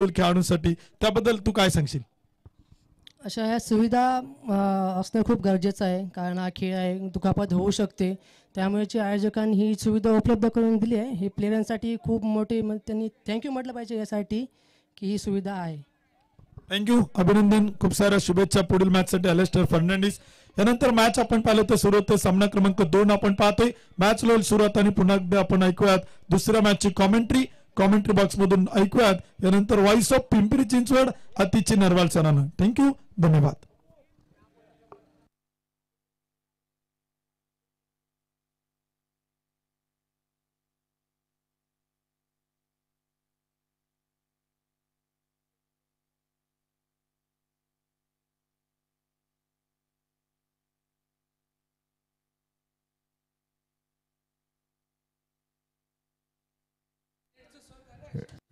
खेळाडूंसाठी, त्याबद्दल तू काय सांगशील? अशा ह्या सुविधा असणं खूप गरजेचं आहे, कारण हा खेळ आहे, दुखापत होऊ शकते. त्यामुळे आयोजकांनी ही सुविधा उपलब्ध करून दिली आहे. हे प्लेयरांसाठी खूप मोठी, त्यांनी थँक्यू म्हटलं पाहिजे यासाठी की ही सुविधा आहे. थँक्यू, अभिनंदन, खूप साऱ्या शुभेच्छा पुढील मॅचसाठी अलेस्टर फर्नांडिस. यानंतर मॅच आपण पाहिलं तर सुरू होतं सामना क्रमांक 2 आपण पाहतोय. मॅच होईल सुरुवात आणि पुन्हा एकदा आपण ऐकूयात दुसऱ्या मॅचची कॉमेंट्री बॉक्स मधून ऐकूयात. यानंतर व्हॉइस ऑफ पिंपरी चिंचवड अतिची नरवाल सरांना. थँक्यू, धन्यवाद.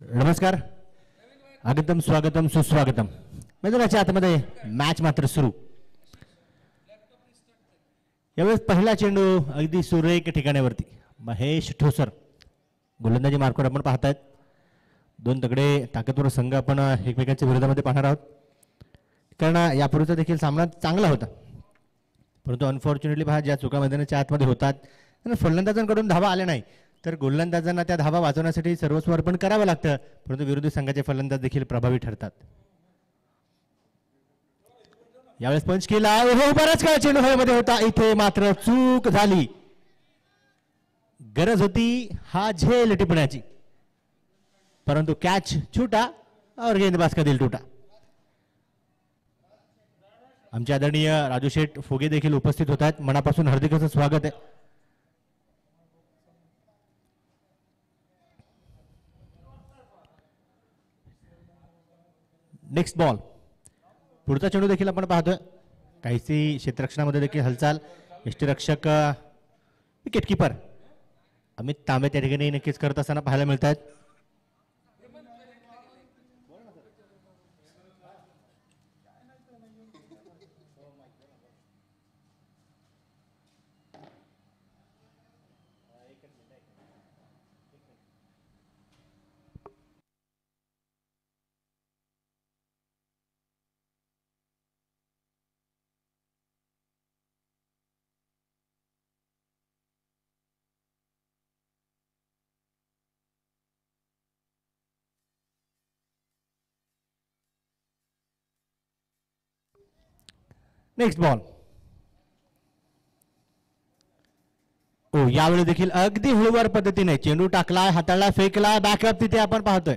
नमस्कार, आगतम स्वागतम सुस्वागतम. मैदानाच्या आतमध्ये मॅच मात्र सुरू. यावेळेस पहिला चेंडू अगदी सुरेख ठिकाणावरती. महेश ठोसर गोलंदाजी मार्कवर आपण पाहतायत. दोन तगडे ताकदवर संघ आपण एकमेकांच्या विरोधामध्ये पाहणार आहोत, कारण यापूर्वीचा देखील सामना चांगला होता. परंतु अनफॉर्च्युनेटली पहा, ज्या चुका मैदानाच्या आतमध्ये होतात त्यांना फलंदाजांकडून धावा आल्या नाही, तर गोलंदाजांना त्या धावा वाचवण्यासाठी सर्वस्व अर्पण करावं लागतं. परंतु विरोधी संघाचे फलंदाज देखील प्रभावी ठरतात. यावेळेस पंच केला, बराच काळ चेंडू हवेमध्ये होता, इथे मात्र चूक झाली. गरज होती हा झेल टिपण्याची, परंतु कॅच छूटा और गेंदबाज का दिल टूटा. आमचे आदरणीय राजू शेठ फोगे देखील उपस्थित होत आहेत. मनापासून हार्दिक असं स्वागत आहे. नेक्स्ट बॉल, पुढचा चेंडू देखील आपण पाहतोय. काहीशी क्षेत्ररक्षणामध्ये देखील हालचाल. यष्टीरक्षक विकेट किपर अमित तांबे त्या ठिकाणी नक्कीच करत असताना पाहायला मिळत आहेत. Next ball. यावेळी देखील अगदी हळूवार पद्धतीने चेंडू टाकलाय, हाताळला, फेकलाय, बॅकअप तिथे आपण पाहतोय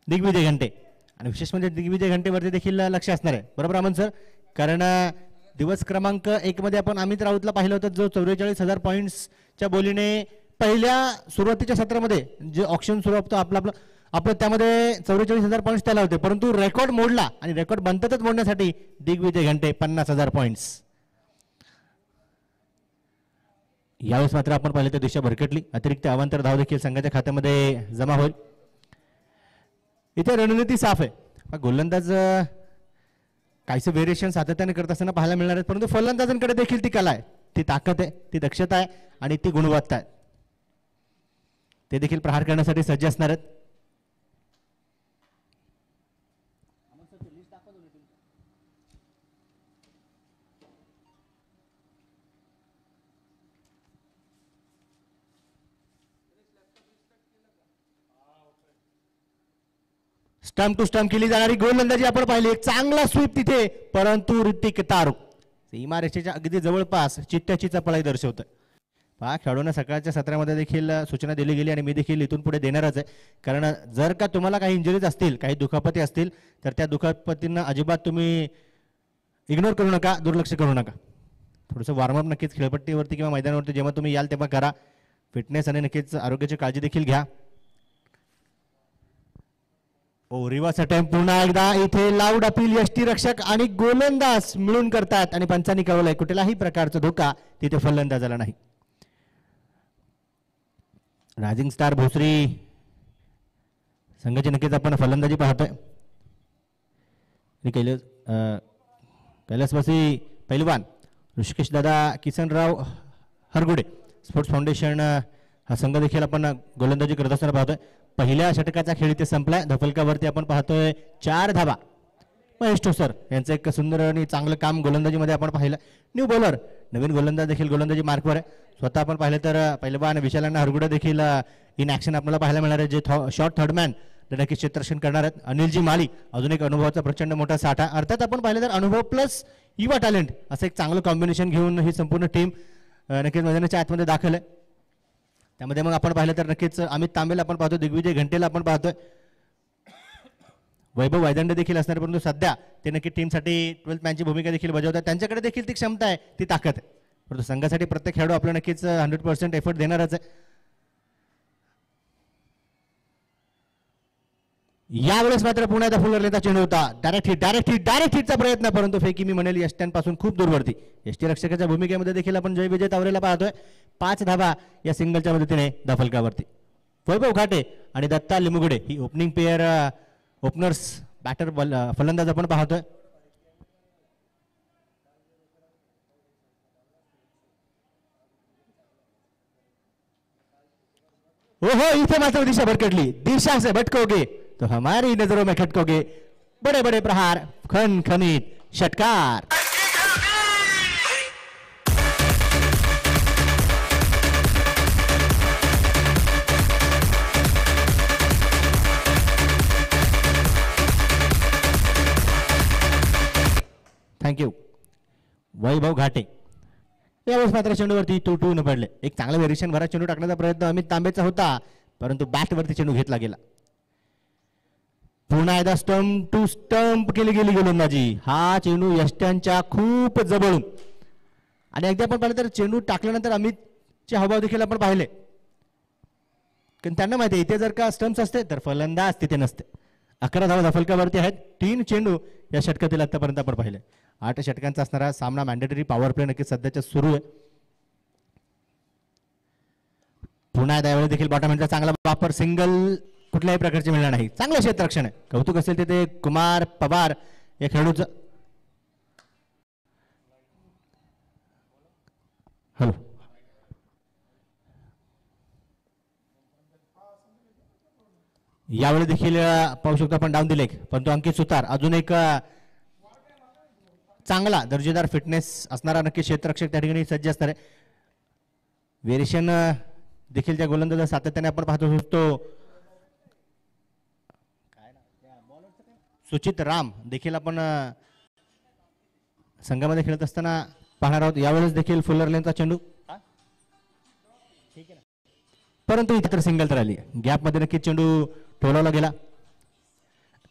दिग्विजय घंटे. आणि विशेष म्हणजे दिग्विजय घंटेवरती देखील लक्ष असणार आहे, बरोबर अमन सर? कारण दिवस क्रमांक 1 मध्ये आपण अमित राऊतला पाहिलं होतं, जो 44,000 पॉईंट्सच्या बोलीने पहिल्या सुरुवातीच्या सत्रामध्ये जे ऑप्शन सुरू होतं आपलं त्यामध्ये 44,000 पॉईंट्स त्याला होते. परंतु रेकॉर्ड मोडला आणि रेकॉर्ड बनतच मोडण्यासाठी दिग्विजय घंटे 50,000 पॉईंट्स. यावेळेस मात्र आपण पाहिलं तर दिशा भरकटली. अतिरिक्त अवांतर धाव देखील संघाच्या खात्यामध्ये जमा होईल. इथे रणनीती साफ आहे. गोलंदाज काहीसे व्हेरिएशन सातत्याने करत असताना पाहायला मिळणार आहेत, परंतु फलंदाजांकडे देखील ती कला आहे, ती ताकद आहे, ती दक्षता आहे आणि ती गुणवत्ता आहे. ते देखील प्रहार करण्यासाठी सज्ज असणार आहेत. स्टंप टू स्टंप केली जाणारी गोलंदाजी आपण पाहिली. एक चांगला स्वीप तिथे, परंतु ऋतिक तारुक सीमारेषेच्या अगदी जवळपास चित्त्याची चपळाई दर्शवतोय. पहा, खेळाडूंना सकाळच्या सत्रामध्ये देखील सूचना दिली गेली आणि मी देखील इथून पुढे देणारच आहे. कारण जर का तुम्हाला काही इंजरीज असतील, काही दुखापती असतील, तर त्या दुखापतींना अजिबात तुम्ही इग्नोर करू नका, दुर्लक्ष करू नका. थोडंसं वॉर्मअप नक्कीच खेळपट्टीवरती किंवा मैदानावरती जेव्हा तुम्ही याल तेव्हा करा. फिटनेस आणि नक्कीच आरोग्याची काळजी देखील घ्या. रिवर्स अटेम्प्ट पुन्हा एकदा इथे लाऊड अपील यष्टीरक्षक आणि गोलंदाज मिळून करतात आणि पंचांनी कळवलंय कुठलाही प्रकारचा धोका तिथे फलंदाजाला नाही. रायझिंग स्टार भोसरी संघाची नक्कीच आपण फलंदाजी पाहतोय. कैलासवासी पैलवान ऋषिकेश दादा किसनराव हरगुडे स्पोर्ट्स फाउंडेशन हा संघ देखील आपण गोलंदाजी करत असताना पाहतोय. पहिल्या षटकाचा खेळ इथे संपलाय. धफलकावरती आपण पाहतोय 4 धावा. महेश ठोसर यांचं एक सुंदर आणि चांगलं काम गोलंदाजीमध्ये आपण पाहिलं. न्यू बॉलर नवीन गोलंदाज देखील गोलंदाजी मार्कवर आहे. स्वतः आपण पाहिलं तर पहिलवान विशालांना हरगुडा देखील इन ॲक्शन आपल्याला पाहायला मिळणार आहे, जे शॉर्ट थर्डमॅन नक्कीच क्षेत्ररक्षण करणार आहेत. अनिलजी माली अजून एक अनुभवाचा प्रचंड मोठा साठा. अर्थात आपण पाहिलं तर अनुभव प्लस युवा टॅलेंट असं एक चांगलं कॉम्बिनेशन घेऊन ही संपूर्ण टीम नक्कीच मैदानाच्या आतमध्ये दाखल आहे. त्यामध्ये मग आपण पाहिलं तर नक्कीच अमित तांबेला आपण पाहतो, दिग्विजय घंटेला आपण पाहतोय, वैभव वायदंड देखील असणार, परंतु सध्या ते नक्की टीमसाठी 12th मॅनची भूमिका देखील बजावतात. त्यांच्याकडे देखील ती क्षमता आहे, ती ताकद आहे. परंतु संघासाठी प्रत्येक खेळाडू आपला नक्कीच 100% एफर्ट देणारच आहे. यावेळेस मात्र पुन्हा एकदा फुलरलेचा चेंडू होता. डायरेक्ट हिटचा प्रयत्न, परंतु फेकी मी म्हणेल यष्ट्यांपासून खूप दूरवरती. यष्टी रक्षकाच्या भूमिकेमध्ये देखील आपण जय विजय तावरेला पाहतोय. 5 धावा या सिंगलच्या मदतीने धफलकावरती. वैभव घाटे आणि दत्ता लिमुगडे ही ओपनिंग पेअर ओपनर्स बॅटर फलंदाज आपण पाहतोय. ओहो, इथे मात्र दिशा भरकटली. दिशा से भटकोगे तो हमारी नजरों में खटकोगे. बड़े बड़े प्रहार, खन खनीत षटकार. थँक्यू. वैभव घाटे यावेळेस मात्र चेंडूवरती टू न पडले. एक चांगला व्हेरिएशन भरा चेंडू टाकण्याचा प्रयत्न अमित तांबेचा होता, परंतु बॅटवरती चेंडू घेतला गेला. पुन्हा एकदा स्टंप टू स्टंप केली गेली गोलंदाजी. हा चेंडू यष्ट्यांच्या खूप जवळून, आणि अगदी आपण पाहिलं तर चेंडू टाकल्यानंतर अमितचे हावभाव देखील आपण पाहिले, कारण त्यांना माहिती आहे इथे जर का स्टंप्स असते तर फलंदाज तिथे नसते. 11 धावा धफलकावरती आहेत. 3 चेंडू या षटकातील आतापर्यंत आपण पाहिले. 8 षटकांचा असणारा सामना मॅन्डेटरी पॉवर प्ले नक्कीच सध्याच्या सुरू आहे. पुन्हा त्यावेळी देखील बॉटमॅनचा चांगला वापर, सिंगल कुठल्याही प्रकारचे मिळणार नाही. चांगलं क्षेत्ररक्षण आहे. कौतुक असेल तिथे कुमार पवार या खेळाडूचं. हॅलो, यावेळी देखील पाहू शकतो आपण डाऊन दिले, परंतु अंकित सुतार अजून एक चांगला दर्जेदार फिटनेस असणारा नक्की क्षेत्ररक्षक त्या ठिकाणी सज्ज असणार आहे. व्हेरिएशन देखील त्या गोलंदाजा सातत्याने आपण पाहतो शकतो. सुचित राम देखील आपण संघामध्ये खेळत असताना पाहणार आहोत. यावेळेस देखील फुलर लेनचा चेंडू, परंतु इथे तर सिंगल तर आली. गॅपमध्ये नक्की चेंडू ठोलावला गेला.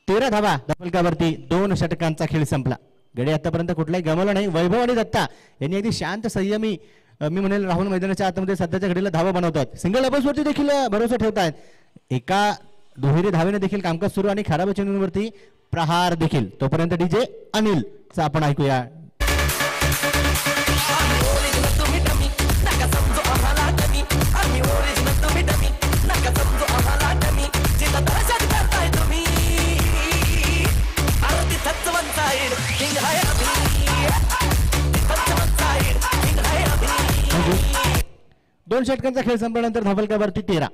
13 धावा धफलकावरती. 2 षटकांचा खेळ संपला. गडे आतापर्यंत कुठलाही गमावला नाही. वैभव आणि दत्ता यांनी अगदी शांत संयमी मी म्हणेल राहुल मैदानाच्या आतमध्ये सध्याच्या घडीला धावा बनवतात. सिंगल डबल्सवरती देखील भरोसा ठेवतायत. एका दुहेरी धावेने देखील कामकाज सुरू आणि खराब चेंडूवरती प्रहार देखील. तोपर्यंत डीजे अनिलचा आपण ऐकूया. दोन षटकांचा खेळ संपल्यानंतर धफलकावरती 13.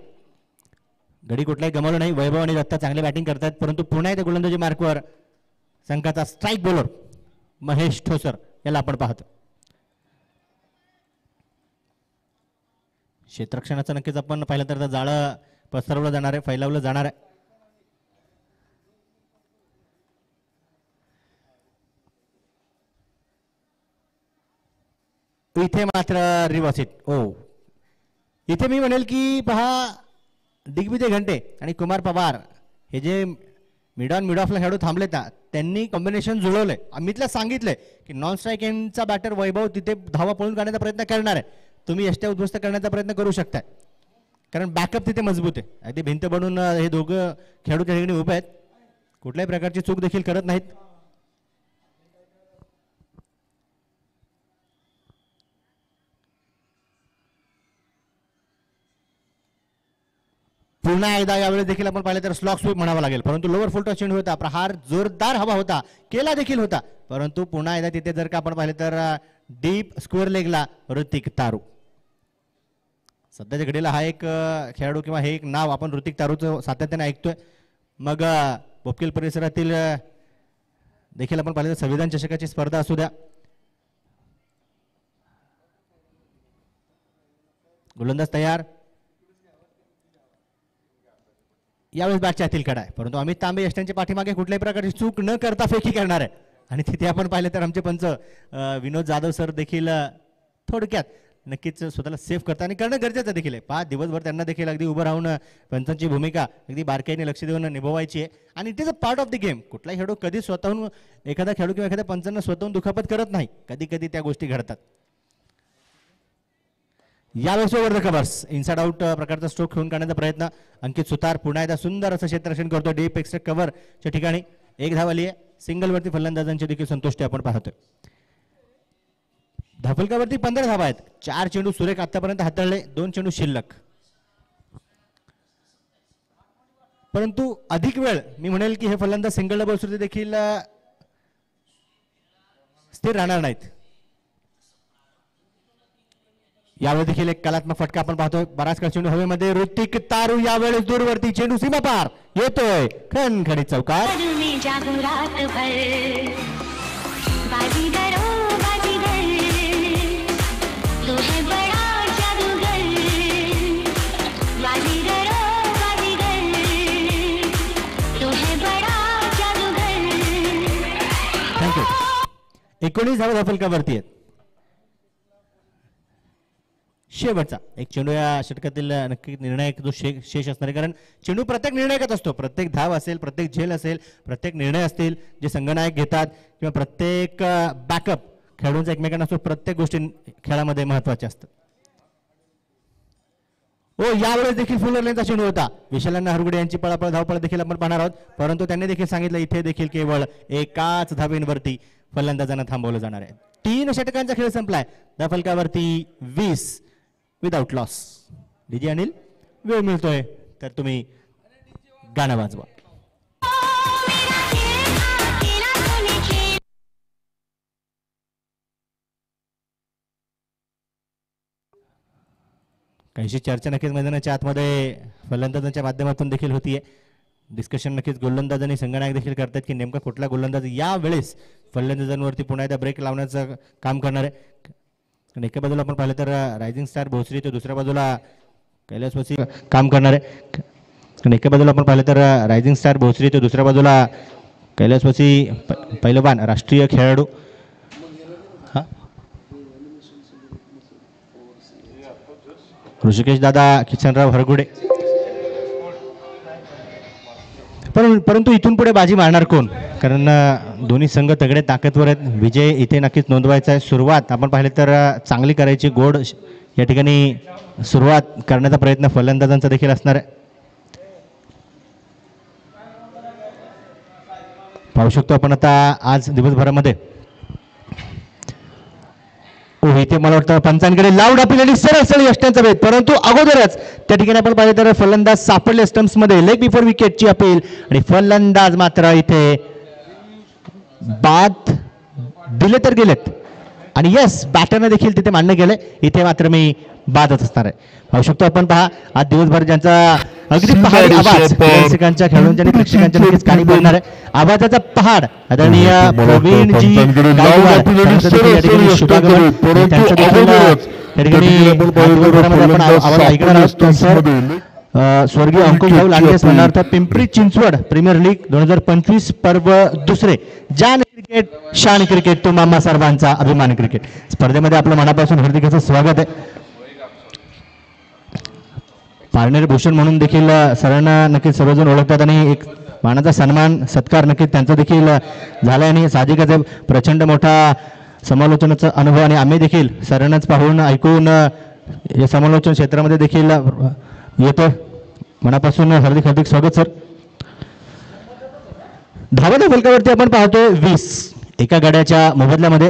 गडी कुठलाही गमावलं नाही. वैभव आणि दत्ता चांगले बॅटिंग करतात, परंतु पुन्हा एकदा गोलंदाजी मार्कवर संघाचा स्ट्राईक बॉलर महेश ठोसर याला आपण पाहतो. क्षेत्ररक्षणाचं नक्कीच आपण पाहिलं तर जाळं पसरवलं जाणार आहे, फैलावलं जाणार आहे. इथे मात्र रिवर्स हिट. इथे मी म्हणेल की पहा, दिग्विजय घंटे आणि कुमार पवार हे जे मिड ऑफला खेळाडू थांबले त्यांनी कॉम्बिनेशन जुळवलंय. अमितला सांगितलंय की नॉन स्ट्राईक एंडचा बॅटर वैभव तिथे धावा पळून काढण्याचा प्रयत्न करणार आहे, तुम्ही यष्ट्या उद्ध्वस्त करण्याचा प्रयत्न करू शकताय, कारण बॅकअप तिथे मजबूत आहे. अगदी भिंत बनून हे दोघं खेळाडू त्या ठिकाणी उभे आहेत, कुठल्याही प्रकारची चूक देखील करत नाहीत. पुन्हा एकदा यावेळेस देखील आपण पाहिलं तर स्लॉक स्वीप म्हणावा लागेल, परंतु लोअर फुलटॉस चेंडू होता. प्रहार जोरदार हवा होता, केला देखील होता, परंतु पुन्हा एकदा तिथे जर का आपण पाहिलं तर डीप स्क्वेअर लेगला ऋतिक तारू. सध्याच्या घडीला हा एक खेळाडू किंवा हे एक नाव आपण ऋतिक तारूचं सातत्याने ऐकतोय. मग बोपकेल परिसरातील देखील आपण पाहिलं तर संविधान चषकाची स्पर्धा असू द्या. गोलंदाज तयार. यावेळेस बॅटच्या आतील कडा आहे, परंतु अमित तांबे यष्ट्यांच्या पाठीमागे कुठल्याही प्रकारची चूक न करता फेकी करणार आहे. आणि तिथे आपण पाहिलं तर आमचे पंच विनोद जाधव सर देखील थोडक्यात नक्कीच स्वतःला सेफ करतात आणि करणं गरजेचं देखील आहे. 5 दिवसभर त्यांना देखील अगदी उभं राहून पंचांची भूमिका अगदी बारकाईने लक्ष देऊन निभवायची आहे. आणि it is a part of the game. कुठलाही खेळाडू कधी स्वतःहून एखादा खेळाडू किंवा एखाद्या पंचांना स्वतःहून दुखापत करत नाही. कधी कधी त्या गोष्टी घडतात. यावेळेस over the covers inside out प्रकारचा स्ट्रोक खेळून काढण्याचा प्रयत्न. अंकित सुतार पुन्हा एकदा सुंदर असं क्षेत्ररक्षण करतो डीप एक्स्ट्रा कव्हरच्या ठिकाणी. एक धाव आली आहे. सिंगलवरती फलंदाजांची देखील संतुष्टी आपण पाहतोय. धावफलकावरती 15 धावा आहेत. 4 चेंडू सुरेख आतापर्यंत हाताळले, 2 चेंडू शिल्लक. परंतु अधिक वेळ मी म्हणेल की हे फलंदाज सिंगल डबल्सवरती देखील स्थिर राहणार नाहीत. यावेळी देखील एक कलात्मक फटका आपण पाहतोय. बराच काळ चेंडू हवेमध्ये. ऋतिक तारू यावेळेस दूरवरती चेंडू सीमापार येतोय खणखणीत चौकार. थँक्यू. 19 धावा धावफलकावरती आहेत. शेवटचा एक चेंडू या षटकातील नक्की निर्णायक जो शेष असणार आहे. कारण चेंडू प्रत्येक निर्णायकात असतो. प्रत्येक धाव असेल, प्रत्येक झेल असेल, प्रत्येक निर्णय असतील जे संघनायक घेतात किंवा प्रत्येक बॅकअप खेळाडूंचा एकमेकांना असतो. प्रत्येक गोष्टी खेळामध्ये महत्वाच्या असतात. यावेळेस देखील फुल लेनचा चेंडू होता. विशालांना हरगुडे यांची पळापळ धावपळ देखील आपण पाहणार आहोत. परंतु त्यांनी देखील सांगितलं इथे देखील केवळ एकाच धावेवरती फलंदाजांना थांबवलं जाणार आहे. 3 षटकांचा खेळ संपलाय. धावफलकावरती 20 विदाउट लॉस. डीजे अनिल वेळ मिळतोय तर तुम्ही गाणं वाजवा. काहीशी चर्चा नक्कीच मैदानाच्या आतमध्ये फलंदाजांच्या माध्यमातून देखील होतीये. डिस्कशन नक्कीच गोलंदाज आणि संघनायक देखील करतात की नेमका कुठला गोलंदाज या वेळेस फलंदाजांवरती पुन्हा एकदा ब्रेक लावण्याचं काम करणार आहे. आणि एका बाजूला आपण पाहिलं तर रायझिंग स्टार भोसरी तर दुसऱ्या बाजूला कैलासवासी काम करणार आहे. आणि एका बाजूला आपण पाहिलं तर रायझिंग स्टार भोसरी तर दुसऱ्या बाजूला कैलासवासी पैलवान राष्ट्रीय खेळाडू. हा ऋषिकेश दादा किशनराव हरगुडे. परंतु इथून पुढे बाजी मारणार कोण? कारण दोन्ही संघ तगडे ताकदवर आहेत. विजय इथे नक्कीच नोंदवायचा आहे. सुरुवात आपण पाहिलं तर चांगली करायची. गोड या ठिकाणी सुरुवात करण्याचा प्रयत्न फलंदाजांचा देखील असणार आहे. पाहू शकतो आपण आता आज दिवसभरामध्ये इथे मला वाटतं पंचांकडे लाऊड आपल्याला सरळ सरळ यष्ट्यांचा भेद. परंतु अगोदरच त्या ठिकाणी आपण पाहिलं तर फलंदाज सापडले स्टम्प्स मध्ये. लेग बिफोर विकेटची अपील आणि फलंदाज मात्र इथे बाद दिले तर गेलेत. आणि यस बॅटरने देखील तिथे मान्य केलंय इथे मात्र मी बादच असणार आहे. पाहू शकतो आपण पहा आज दिवसभर ज्यांचा अगदी पहाडी आवाज प्रेक्षकांच्या खेळाडूंच्या आणि प्रेक्षकांच्या नक्कीच कानी पडणार आहे. आवाजाचा पहाड आदरणीय प्रवीणजी आपण आवाज ऐकणार आहोत. सर स्वर्गीय अंकुश भाऊ लांडे स्मरणार्थ पिंपरी चिंचवड प्रीमियर लीग 2025 पर्व दुसरे जान क्रिकेट शान क्रिकेट तो मामा सर्वांचा अभिमान क्रिकेट स्पर्धेमध्ये आपलं मनापासून हार्दिक असं स्वागत आहे. पारनेर भूषण म्हणून देखील सरांना नक्कीच सर्वजण ओळखतात आणि एक मानाचा सन्मान सत्कार नक्कीच त्यांचा देखील झाला. आणि साहजिकच प्रचंड मोठा समालोचनाचा अनुभव आणि आम्ही देखील सरांनाच पाहून ऐकून या समालोचन क्षेत्रामध्ये देखील येतो. मनापासून हार्दिक हार्दिक स्वागत सर. धावाच्या फलकावरती आपण पाहतोय 20. एका गड्याच्या मोबदल्यामध्ये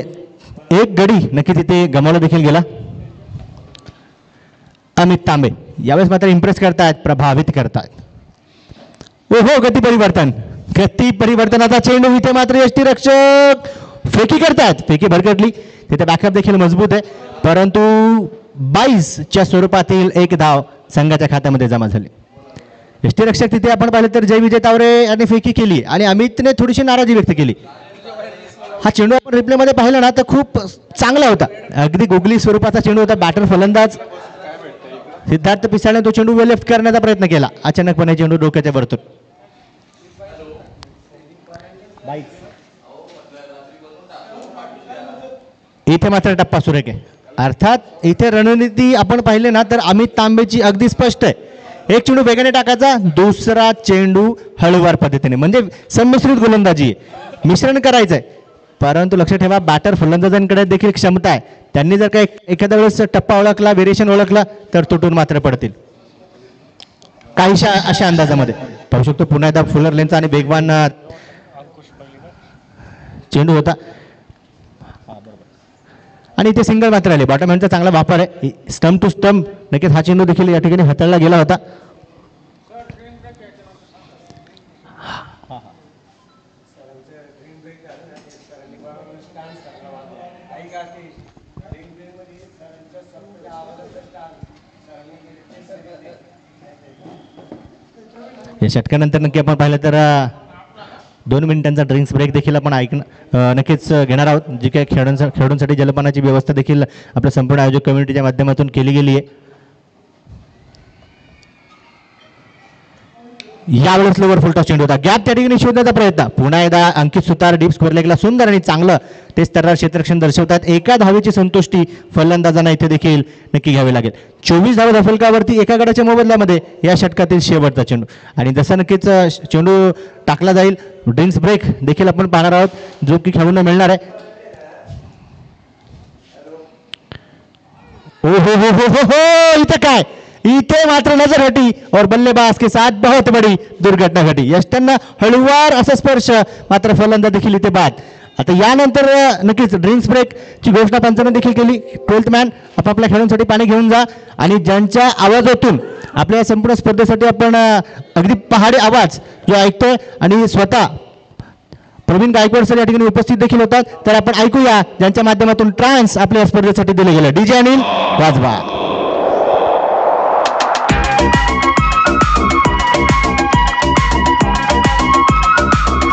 एक गडी नक्की तिथे गमावला देखील गेला. अमित तांबे यावेळेस मात्र इम्प्रेस करतायत, प्रभावित करतायत. हो गती परिवर्तन, गती परिवर्तनाचा चेंडू इथे मात्र यष्टीरक्षक फेकी करतायत. फेकी भरकटली तिथे बॅकअप देखील मजबूत आहे. परंतु 22च्या स्वरूपातील एक धाव संघाच्या खात्यामध्ये जमा झाली. यष्टीरक्षक तिथे आपण पाहिलं तर जयविजय तावरे यांनी फेकी केली आणि अमितने थोडीशी नाराजी व्यक्त केली. हा चेंडू आपण रिप्लेमध्ये पाहिला ना तर खूप चांगला होता, अगदी गुगली स्वरूपाचा चेंडू होता. बॅटर फलंदाज सिद्धार्थ पिसाळने तो चेंडू लेफ्ट करण्याचा प्रयत्न केला, अचानकपणे चेंडू डोक्याच्या वरतून. इथे मात्र टप्पा सुरेख आहे. अर्थात इथे रणनीती आपण पाहिले ना तर अमित तांबेची अगदी स्पष्ट आहे. एक चेंडू वेगाने टाकायचा, दुसरा चेंडू हळूवार पद्धतीने, म्हणजे संमिश्रित गोलंदाजी आहे, मिश्रण करायचंय. परंतु लक्ष ठेवा, बॅटर फलंदाजांकडे देखील क्षमता आहे. त्यांनी जर का एखाद्या वेळेस टप्पा ओळखला, व्हेरिएशन ओळखला तर तुटून मात्र पडतील. काहीशा अशा अंदाजामध्ये पाहू शकतो पुन्हा एकदा फुलर लेनचा आणि वेगवान चेंडू होता आणि इथे सिंगल मात्र आले. बॉटम हँडचा चांगला वापर आहे, स्टंप टू स्टंप. नक्कीच हा चेंडू देखील या ठिकाणी हाताळला गेला होता. या षटकानंतर नक्की आपण पाहिलं तर 2 मिनिटांचा ड्रिंक्स ब्रेक देखील आपण नक्कीच घेणार आहोत. जी काही खेळाडूंसाठी जलपानाची व्यवस्था देखील आपल्या संपूर्ण आयोजक कम्युनिटीच्या माध्यमातून केली गेली आहे. यावेळेस लोवर फुलटॉस चेंडू होता, गॅप त्या ठिकाणी शोधण्याचा प्रयत्न. पुन्हा एकदा अंकित सुतार डीप स्क्वेअर लेगला सुंदर आणि चांगलं ते स्तरावर क्षेत्ररक्षण दर्शवतात. एका धावेची संतुष्टी फलंदाजांना इथे देखील नक्की घ्यावी लागेल. 24 धावा धाफलकावरती एका गडाच्या मोबदल्यामध्ये या षटकातील शेवटचा चेंडू आणि जसं नक्कीच चेंडू टाकला जाईल, ड्रिंक्स ब्रेक देखील आपण पाहणार आहोत जो की खेळूंना मिळणार आहे. ओ हो हो हो हो हो, इथे काय, इथे मात्र नजर हटी और बल्लेबाज के साथ बहुत बड़ी दुर्घटना घटी. यष्टांना हळूवार असा स्पर्श, मात्र फलंदाज देखील इथे बाद. आता यानंतर नक्कीच ड्रिंक्स ब्रेक ची घोषणा पंचांनी देखील केली. 12th मॅन आपापल्या खेळाडूंसाठी पाणी घेऊन जा आणि ज्यांच्या आवाजातून आपल्या संपूर्ण स्पर्धेसाठी आपण अगदी पहाडी आवाज जो ऐकतोय आणि स्वतः प्रवीण गायकवाड सर या ठिकाणी उपस्थित देखील होतात, तर आपण ऐकूया ज्यांच्या माध्यमातून ट्रान्स आपल्या स्पर्धेसाठी दिले गेले. डीजे अनिल वाजवा.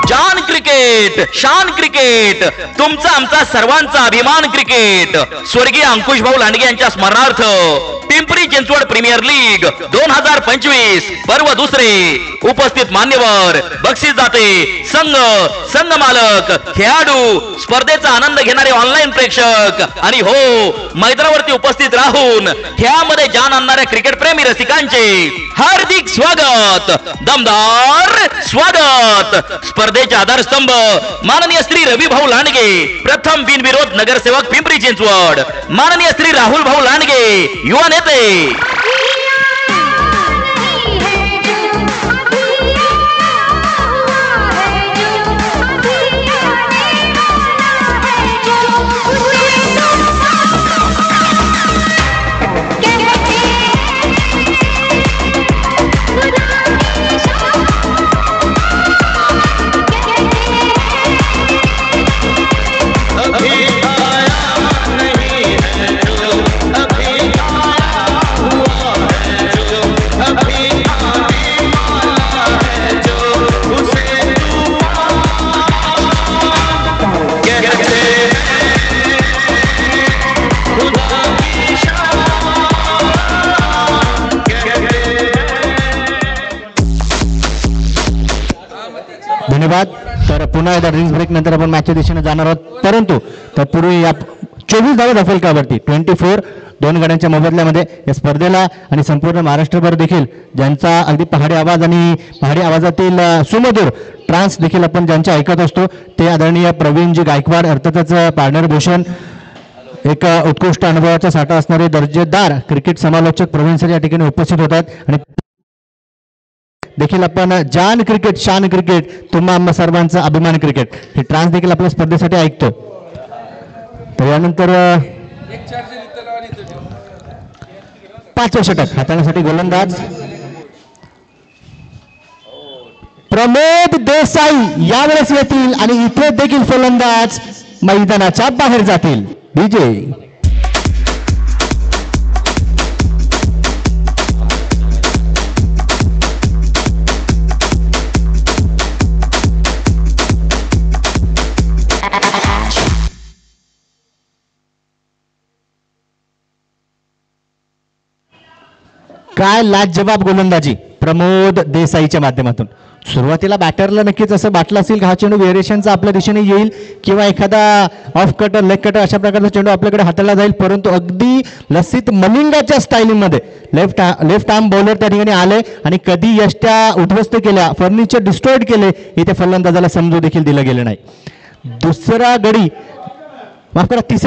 जान क्रिकेट, शान क्रिकेट, तुमचा आमचा सर्वांचा अभिमान क्रिकेट. स्वर्गीय अंकुश भाऊ लांडगे यांच्या स्मरणार्थ पिंपरी चिंचवड प्रीमियर लीग 2025 पर्व दुसरे. उपस्थित मान्यवर, बक्षीस दाते, संघ मालक, खेळाडू, स्पर्धेचा आनंद घेणारे ऑनलाईन प्रेक्षक आणि हो मैदानावरती उपस्थित राहून खेळामध्ये जान आणणाऱ्या क्रिकेट प्रेमी रसिकांचे हार्दिक स्वागत, दमदार स्वागत. स्पर्धेचे आधारस्तंभ माननीय श्री रवी भाऊ लांडगे, प्रथम बिनविरोध नगरसेवक पिंपरी चिंचवड. माननीय श्री राहुल भाऊ लांडगे, युवा नेते. धन्यवाद. तर पुन्हा एकदा ड्रिंक्स ब्रेक नंतर आपण मॅचच्या दिशेने जाणार आहोत, परंतु तत्पूर्वी या 24 धावा धाफलकावरती 24 2 गड्यांच्या मोबदल्यामध्ये या स्पर्धेला आणि संपूर्ण महाराष्ट्रभर देखील ज्यांचा अगदी पहाडी आवाज आणि पहाडी आवाजातील सुमधुर ट्रान्स देखील आपण ज्यांच्या ऐकत असतो ते आदरणीय प्रवीणजी गायकवाड, अर्थातच पार्टनर भूषण, एक उत्कृष्ट अनुभवाचा साठा असणारे दर्जेदार क्रिकेट समालोचक प्रवीण सर या ठिकाणी उपस्थित होतात. आणि देखील आपण जान क्रिकेट, शान क्रिकेट, तुम्हा आम्हा सर्वांचा अभिमान क्रिकेट हे ट्रान्स देखील आपल्या स्पर्धेसाठी ऐकतो. तर यानंतर 5वे षटक हाताळण्यासाठी गोलंदाज प्रमोद देसाई यावेळेस येतील आणि इथे देखील फलंदाज मैदानाच्या बाहेर जातील. डीजे काय लाजवाब गोलंदाजी प्रमोद देसाईच्या माध्यमातून. सुरुवातीला बॅटरला नक्कीच असं वाटलं असेल की हा चेंडू व्हेरिएशनचा आपल्या दिशेने येईल किंवा एखादा ऑफ कटर लेग कटर अशा प्रकारचा चेंडू आपल्याकडे हाताळला जाईल, परंतु अगदी लसित मलिंगाच्या स्टाईलमध्ये लेफ्ट आर्म बॉलर त्या ठिकाणी आले आणि कधी यष्ट्या उद्ध्वस्त केल्या, फर्निचर डिस्ट्रॉईड केले, इथे फलंदाजाला समजू देखील दिलं गेलं नाही. तिसरा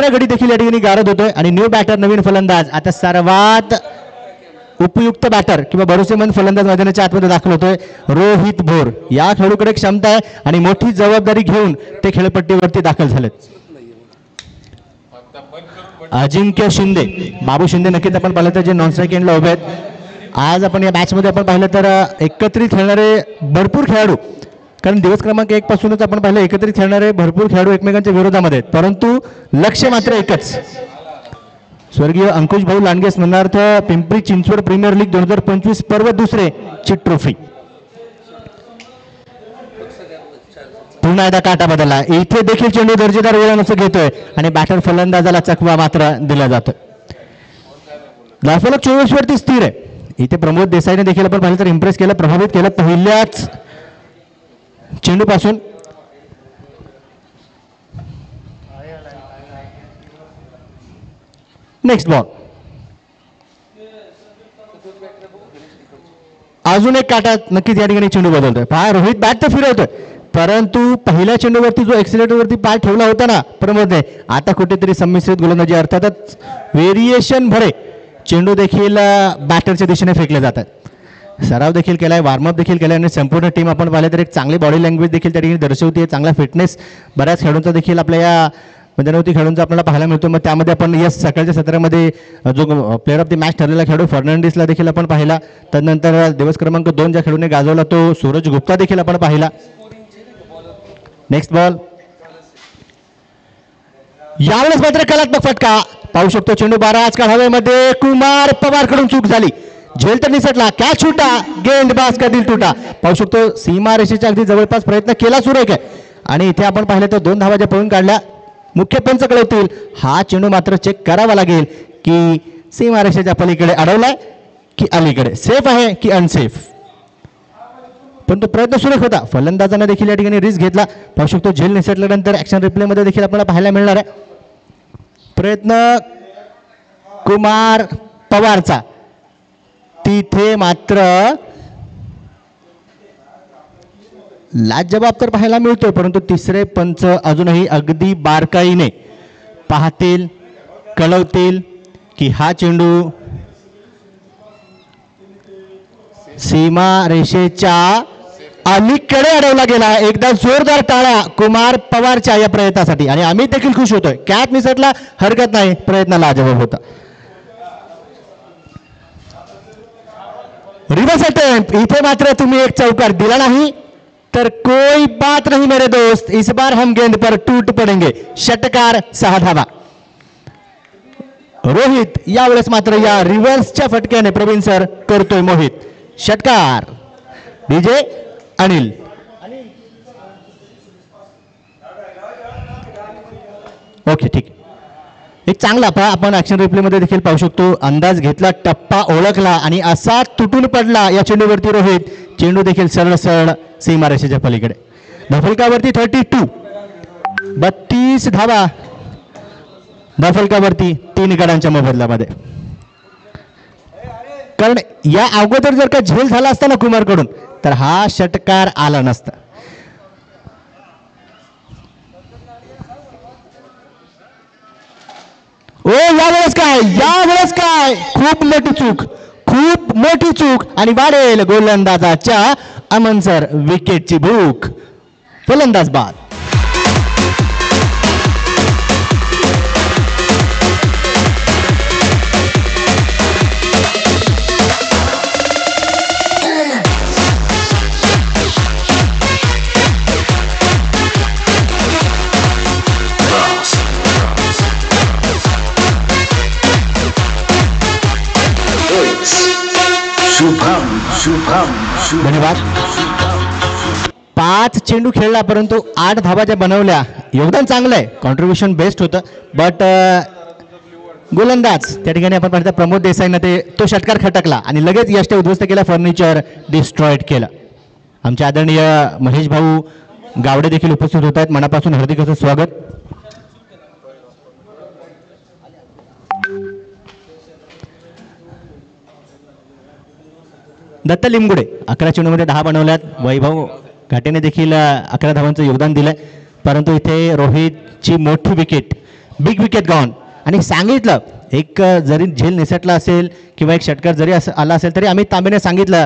गडी देखील या ठिकाणी गारद होतोय आणि न्यू बॅटर नवीन फलंदाज आता सर्वात उपयुक्त बॅटर किंवा भरोसेमंद फलंदाज मैदानाच्या आतमध्ये दाखल होतोय रोहित भोर. या खेळाडूकडे क्षमता आहे आणि मोठी जबाबदारी घेऊन ते खेळपट्टीवरती दाखल झालेत. अजिंक्य शिंदे, बाबू शिंदे नक्कीच आपण पाहिलं तर जे नॉन स्ट्राईक एंडला उभे आहेत. आज आपण या मॅच मध्ये आपण पाहिलं तर एकत्रित खेळणारे भरपूर खेळाडू, कारण दिवस क्रमांक 1 पासूनच आपण पाहिलं एकत्रित खेळणारे भरपूर खेळाडू एकमेकांच्या विरोधामध्ये आहेत, परंतु लक्ष्य मात्र एकच, स्वर्गीय अंकुश भाऊ लांडगे स्मरणार्थ पिंपरी चिंचवड प्रीमियर लीग 2025 पर्व दुसरे ची ट्रॉफी. पुन्हा एकदा काटा बदलला, इथे देखील चेंडू दर्जेदार वळण घेतोय आणि बॅटर फलंदाजाला चकवा मात्र दिला जातोय. धावफलक 24 वरती स्थिर आहे. इथे प्रमोद देसाईने देखील आपण पाहिलं तर इम्प्रेस केलं, प्रभावित केलं पहिल्याच चेंडू पासून. नेक्स्ट बॉल, अजून एक काटा नक्कीच या ठिकाणी चेंडू बदलतोय. पहा रोहित बॅट तर फिरवतोय, परंतु पहिल्या चेंडूवरती जो एक्सिलेटरवरती पाय ठेवला होता ना प्रमोदने, आता कुठेतरी संमिश्रित गोलंदाजी अर्थातच व्हेरिएशन भरे चेंडू देखील बॅटरच्या दिशेने फेकले जातात. सराव देखील केलाय, वॉर्मअप देखील केलाय आणि संपूर्ण टीम आपण पाहिलं तर एक चांगली बॉडी लँग्वेज देखील त्या ठिकाणी दर्शवते, चांगला फिटनेस बऱ्याच खेळाडूंचा देखील आपल्या या मैदानावरती खेळाडूंचा आपल्याला पाहायला मिळतो. मग त्यामध्ये आपण या सकाळच्या सत्रामध्ये जो प्लेअर ऑफ द मॅच ठरलेला खेळाडू फर्नांडिसला देखील आपण पाहिला. त्यानंतर दिवस क्रमांक 2 ज्या खेळाडूने गाजवला तो सूरज गुप्ता देखील आपण पाहिला. नेक्स्ट बॉल, यावेळेस मात्र कलात्मक फटका पाहू शकतो. चेंडू 12 आजकाल हवेमध्ये, कुमार पवार कडून चूक झाली, झेल तर निसटला, कॅच छुटा, गेंदबाज का दिल तुटा. पाहू शकतो सीमा रेषेच्या अगदी जवळपास प्रयत्न केला सुरेख आहे आणि इथे आपण पाहिलं तर 2 धावा ज्या पळून काढल्या. मुख्य पंच कळवतील, हा चेंडू मात्र चेक करावा लागेल की सीमा रेषेच्या पलीकडे अडवलाय की अलीकडे, सेफ आहे की अनसेफ. पण तो प्रयत्न सुरेख होता, फलंदाजाने देखील या ठिकाणी रिस्क घेतला. पाहू शकतो झेल निसटल्यानंतर ऍक्शन रिप्ले मध्ये देखील आपल्याला पाहायला मिळणार आहे प्रयत्न कुमार पवारचा. तिथे मात्र लाजवाब तर पाहायला मिळतोय, परंतु तिसरे पंच अजूनही अगदी बारकाईने पाहतील, कळवतील की हा चेंडू सीमा रेषेच्या अलीकडे अडवला गेला. एकदा जोरदार टाळ्या कुमार पवारच्या या प्रयत्नासाठी आणि आम्ही देखील खुश होतोय. कॅच निसटला हरकत नाही, प्रयत्न लाजवाब होता. रिव्हर्स अटेम्प्ट, इथे मात्र तुम्ही एक चौकार दिला नाही तर कोई बात नहीं मेरे दोस्त, इस बार हम गेंद पर टूट पडेंगे. षटकार 6 धावा. रोहित यावेळेस मात्र या रिव्हर्सच्या फटक्याने प्रवीण सर करतोय मोहित. षटकार डीजे अनिल. ओके ठीक, एक चांगला आपण ऍक्शन रिप्ले मध्ये देखील पाहू शकतो. अंदाज घेतला, टप्पा ओळखला आणि असा तुटून पडला या चेंडूवरती रोहित. चेंडू देखील सरळ सरळ सीमारेषेच्या पलीकडे. धफलकावरती 32, 32 धावा धफलकावरती 3 गडांच्या मोबदल्यामध्ये. कारण या अगोदर जर का झेल झाला असता ना कुमार कडून तर हा षटकार आला नसता. ओ यावेळेस काय खूप मोठी चूक, खूप मोठी चूक आणि वाढेल गोलंदाजाच्या अमन सर विकेटची भूक. फलंदाज बाद. धन्यवाद. 5 चेंडू खेळला परंतु 8 धावा ज्या बनवल्या, योगदान चांगलं आहे, कॉन्ट्रीब्युशन बेस्ट होतं. बट गोलंदाज त्या ठिकाणी आपण पाहता प्रमोद देसाईंना तो षटकार खटकला आणि लगेच यष्टे उद्ध्वस्त केला, फर्निचर डिस्ट्रॉइड केलं. आमचे आदरणीय महेश भाऊ गावडे देखील उपस्थित होत आहेत, मनापासून हार्दिक असं स्वागत. दत्त लिमगुडे 11 चेंडूमध्ये 10 बनवल्यात. वैभव घाटेने देखील 11 धावांचं योगदान दिलंय, परंतु इथे रोहितची मोठी विकेट, बिग विकेट गॉन. आणि सांगितलं एक जरी झेल निसटला असेल किंवा एक षटकार जरी आला असेल तरी अमित तांबेने सांगितलं,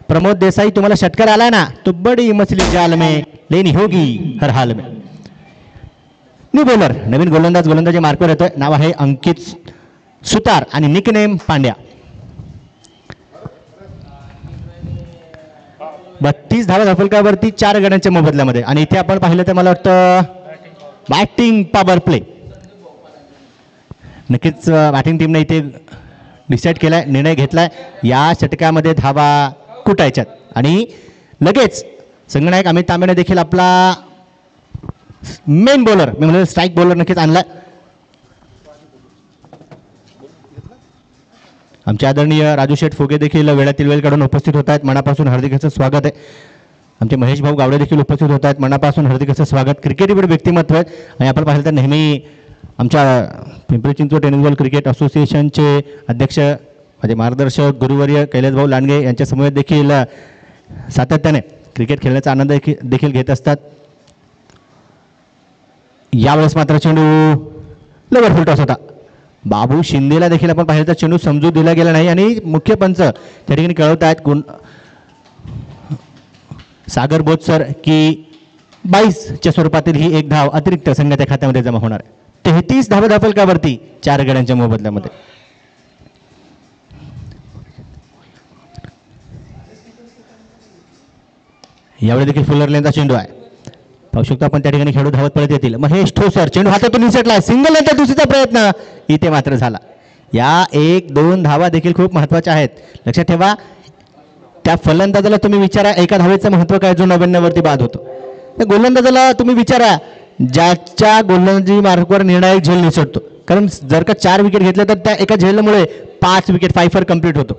प्रमोद देसाई तुम्हाला षटकार आलाय ना, तो बडी मछली जाल में लेनी होगी हर हाल में. न्यू बॉलर नवीन गोलंदाजी मार्कवर येतोय, नाव आहे अंकित सुतार आणि निकनेम पांड्या. 32 धावा धाफलकावरती 4 गड्यांच्या मोबदल्यामध्ये. आणि इथे आपण पाहिलं तर मला वाटतं बॅटिंग पॉवर प्ले, नक्कीच बॅटिंग टीमने इथे डिसाईड केलाय, निर्णय घेतलाय या षटकामध्ये धावा कुटायच्यात. आणि लगेच संघनायक अमित तांबेने देखील आपला मेन बॉलर, मी म्हणजे स्ट्राईक बॉलर नक्कीच आणलाय. आमचे आदरणीय राजू शेठ फोगे देखील वेळातील वेळ काढून उपस्थित होत आहेत, मनापासून हार्दिक असं स्वागत आहे. आमचे महेश भाऊ गावडे देखील उपस्थित होत आहेत, मनापासून हार्दिक असं स्वागत. क्रिकेटवर व्यक्तिमत्व आहेत आणि आपण पाहिलं तर नेहमी आमच्या Pimpri Chinchwad tennis ball cricket असोसिएशनचे अध्यक्ष माझे मार्गदर्शक गुरुवर्य कैलास भाऊ लांडगे यांच्या समवेत देखील सातत्याने क्रिकेट खेळण्याचा आनंद देखील घेत असतात. यावेळेस मात्र चेंडू लवर फुल टॉस होता. बाबू शिंदेला देखील आपण पाहिलं तर चेंडू समजूत दिला गेला नाही आणि मुख्य पंच त्या ठिकाणी कळवत आहेत सागर बोथसर की 22च्या स्वरूपातील ही एक धाव अतिरिक्त संघाच्या खात्यामध्ये जमा होणार आहे. 33 धावा धाफलकावरती 4 गड्यांच्या मोबदल्यामध्ये. यावेळी देखील फुलर लेनचा चेंडू आहे, पाहू शकतो आपण. त्या ठिकाणी खेळू धावत परत येतील. महेश ठोसर चेंडू हातातून निसटला, सिंगल नंतर दुसरीचा प्रयत्न इथे मात्र झाला. या 1-2 धावा देखील खूप महत्वाच्या आहेत. लक्षात ठेवा, त्या फलंदाजाला तुम्ही विचारा एका धावेचं महत्व काय जो 99 वरती बाद होतो. त्या गोलंदाजाला तुम्ही विचारा ज्याच्या गोलंदाजी मार्कवर निर्णायक झेल निसटतो. कारण जर का 4 विकेट घेतले तर त्या एका झेलमुळे 5 विकेट फायफर कंप्लीट होतो.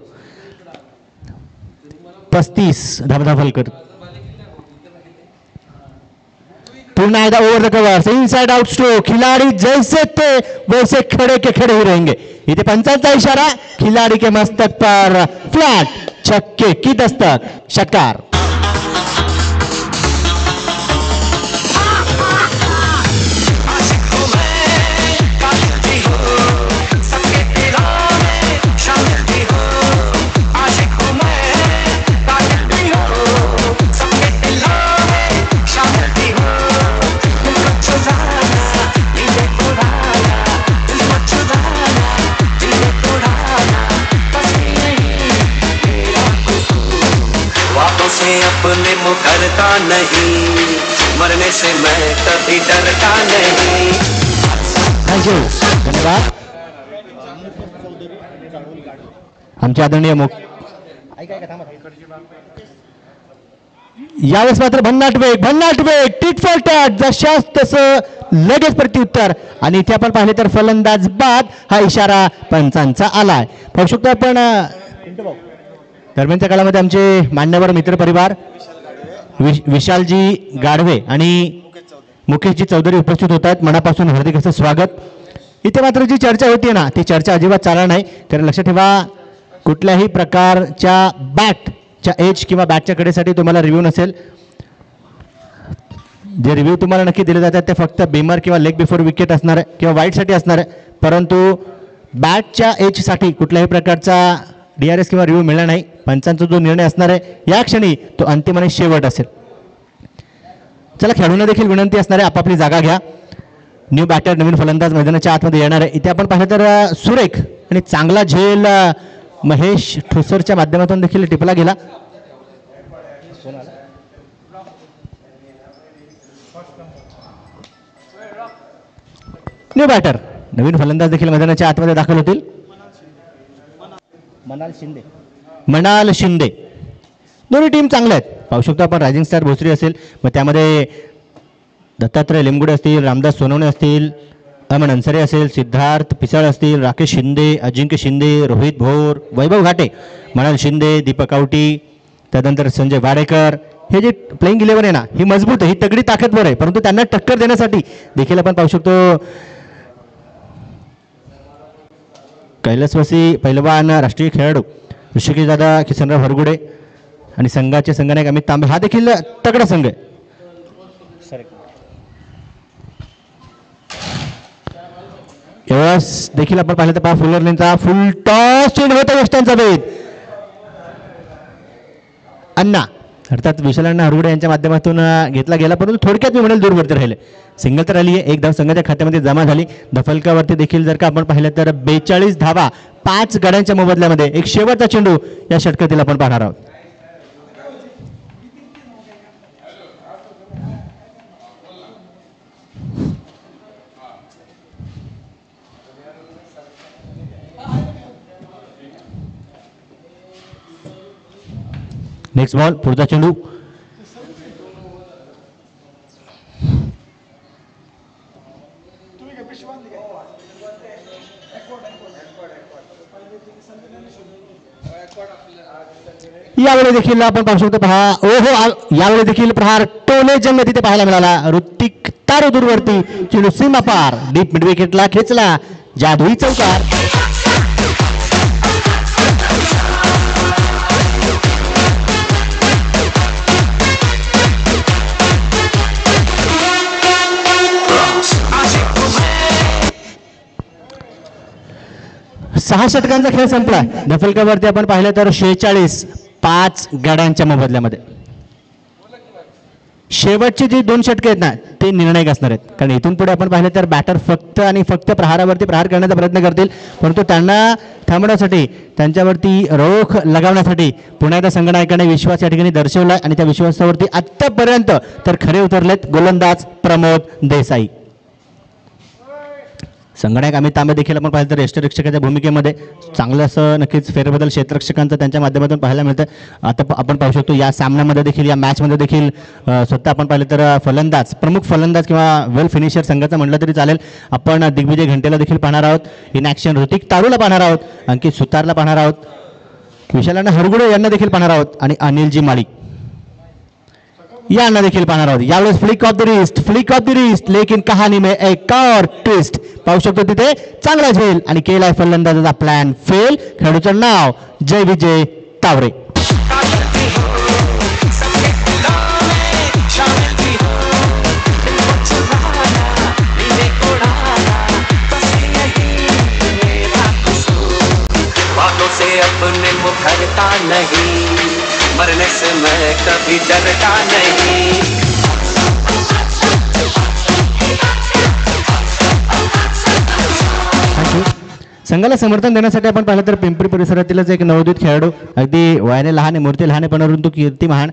35 धावा धाफलकर पुन्हा एकदा over the covers, inside out stroke. खिलाडी जैसे थे वैसे खड़े के खड़े ही रहेंगे. इथे पंचांचा इशारा, खिलाडी के मस्तक पर फ्लॅट छक्के की दस्तक, षटकार. अपने मुकरता नहीं, मरने से मैं कभी डरता नहीं. धन्यवाद. आमचे आदरणीय यावेळेस मात्र भन्नाट वेग टिट फॉर टॅट, जशास तसं लगेच प्रत्युत्तर. आणि इथे आपण पाहिले तर फलंदाज बाद हा इशारा पंचांचा आलाय. पाहू शकतो आपण दरम्यानच्या काळामध्ये आमचे मान्यवर मित्रपरिवार विशालजी गाढवे आणि मुकेशजी चौधरी उपस्थित होत आहेत, मनापासून हार्दिक असं स्वागत. इथे मात्र जी चर्चा होती ना ती चर्चा अजिबात चालणार नाही. तर लक्षात ठेवा, कुठल्याही प्रकारच्या बॅटच्या एज किंवा बॅटच्या कडेसाठी तुम्हाला रिव्ह्यू नसेल. जे रिव्ह्यू तुम्हाला नक्की दिले जातात ते फक्त बेमर किंवा लेग बिफोर विकेट असणार आहे किंवा वाईटसाठी असणार आहे, परंतु बॅटच्या एजसाठी कुठल्याही प्रकारचा DRS किंवा रिव्ह्यू मिळणार नाही. पंचांचा जो निर्णय असणार आहे या क्षणी तो अंतिम आणि शेवट असेल. चला, खेळून देखील विनंती असणार आहे, आपापली जागा घ्या. न्यू बॅटर नवीन फलंदाज मैदानाच्या आतमध्ये येणार आहे. इथे आपण पाहिलं तर सुरेख आणि चांगला झेल महेश ठोसरच्या माध्यमातून देखील टिपला गेला. न्यू बॅटर नवीन फलंदाज देखील मैदानाच्या आतमध्ये दाखल होतील. मनाल शिंदे दोन्ही टीम चांगल्या आहेत. पाहू शकतो आपण, रायझिंग स्टार भोसरी असेल, मग त्यामध्ये दत्तात्रय लिमगुडे असतील, रामदास सोनवणे असतील, अमन अन्सरे असेल, सिद्धार्थ पिसाळ असतील, राकेश शिंदे, अजिंक्य शिंदे, रोहित भोर, वैभव घाटे, मनाल शिंदे, दीपक आवटी, त्यानंतर संजय वाडेकर. हे जे प्लेइंग 11 आहे ना, ही मजबूत आहे, ही तगडी ताकदवर आहे, परंतु त्यांना टक्कर देण्यासाठी देखील आपण पाहू शकतो कैलासवासी पैलवान राष्ट्रीय खेळाडू ऋषिकेश दादा, किसनराव हरगुडे आणि संघाचे संघनायक अमित तांबे. हा देखील तगडा संघ आहे. एवढाच देखील आपण पाहिलं तर पहा फुलर लेनचा फुल टॉस चेंड होता वेस्टर्नचा वेध. अण्णा अर्थात विशाल अण्णा हरगुडे यांच्या माध्यमातून घेतला गेला, परंतु थोडक्यात मी म्हणेल दूरवरती राहिले. सिंगल तर आली आहे, एक धाव संघाच्या खात्यामध्ये जमा झाली. दफलकावरती देखील जर का आपण पाहिलं तर 42 धावा 5 गड्यांच्या मोबदल्यामध्ये. एक शेवटचा चेंडू या षटकातील आपण पाहणार आहोत. नेक्स्ट बॉल, पुढचा चेंडू. यावेळी देखील आपण पाहू शकतो पहा ओहो यावेळी देखील प्रहार टोले जंग तिथे पाहायला मिळाला. ऋतिक तारो दूरवरती चेंडू सीमा पार डीप मिड विकेटला खेचला जादुई चौकार. सहा षटकांचा खेळ संपला. दफलकावरती आपण पाहिलं तर 46 5 गड्यांच्या मोबदल्यामध्ये. शेवटचे जे 2 षटके आहेत ना ते निर्णायक असणार आहेत, कारण इथून पुढे आपण पाहिलं तर बॅटर फक्त आणि फक्त प्रहारावरती प्रहार करण्याचा प्रयत्न करतील, परंतु त्यांना थांबवण्यासाठी त्यांच्यावरती रोख लगावण्यासाठी पुन्हा एकदा संघनायकाने विश्वास या ठिकाणी दर्शवला आणि त्या विश्वासावरती आत्तापर्यंत तर खरे उतरलेत गोलंदाज प्रमोद देसाई. संघनायक अमित तांबे देखील आपण पाहिलं तर यष्टिरक्षकाच्या भूमिकेमध्ये चांगलं असं नक्कीच फेरबदल क्षेत्ररक्षकांचं त्यांच्या माध्यमातून पाहायला मिळतं. आता आपण पाहू शकतो या सामन्यामध्ये देखील या मॅचमध्ये देखील स्वतः आपण पाहिलं तर फलंदाज प्रमुख फलंदाज किंवा वेल फिनिशर संघाचं म्हटलं तरी चालेल. आपण दिग्विजय घंटेला देखील पाहणार आहोत, इन ॲक्शन ऋतिक तारूला पाहणार आहोत, अंकित सुतारला पाहणार आहोत, विशाल हरगुडे यांना देखील पाहणार आहोत आणि अनिलजी माळी यांना देखील पाहणार आहोत. यावेळेस फ्लिक ऑफ द रिस्ट लेकिन कहाणी में एक और ट्विस्ट. पाहू शकतो तिथे चांगला झेल आणि केलाय फलंदाजाचा प्लॅन फेल. खेळाडूचं नाव जय विजय तावरे. बातों से अपने मुखरता नहीं, मरने से मैं कभी डरता नहीं. संघाला समर्थन देण्यासाठी आपण पाहिलं तर पिंपरी परिसरातीलच एक नवोदित खेळाडू अगदी वयाने लहान आहे, मूर्ती लहान आहे, परंतु कीर्ती महान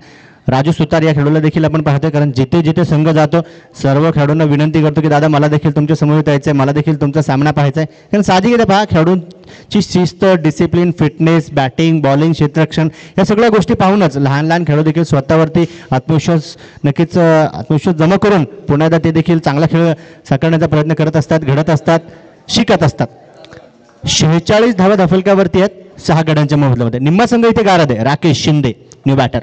राजू सुतार या खेळाडूला देखील आपण पाहतोय. कारण जिथे जिथे संघ जातो सर्व खेळाडूंना विनंती करतो की दादा मला देखील तुमच्या समोर यायचं आहे, मला देखील तुमचा सामना पाहायचा आहे. कारण साहजिक आहे पहा खेळाडूंची शिस्त, डिसिप्लिन, फिटनेस, बॅटिंग, बॉलिंग, क्षेत्ररक्षण या सगळ्या गोष्टी पाहूनच लहान लहान खेळाडू देखील स्वतःवरती आत्मविश्वास जमा करून पुन्हा एकदा ते देखील चांगला खेळ साकारण्याचा प्रयत्न करत असतात, घडत असतात, शिकत असतात. 46 धावा दफलकावरती आहेत 6 गड्यांच्या मोबदल्यामध्ये. निम्मा संघ इथे गारद आहे. Rakesh Shinde new batter.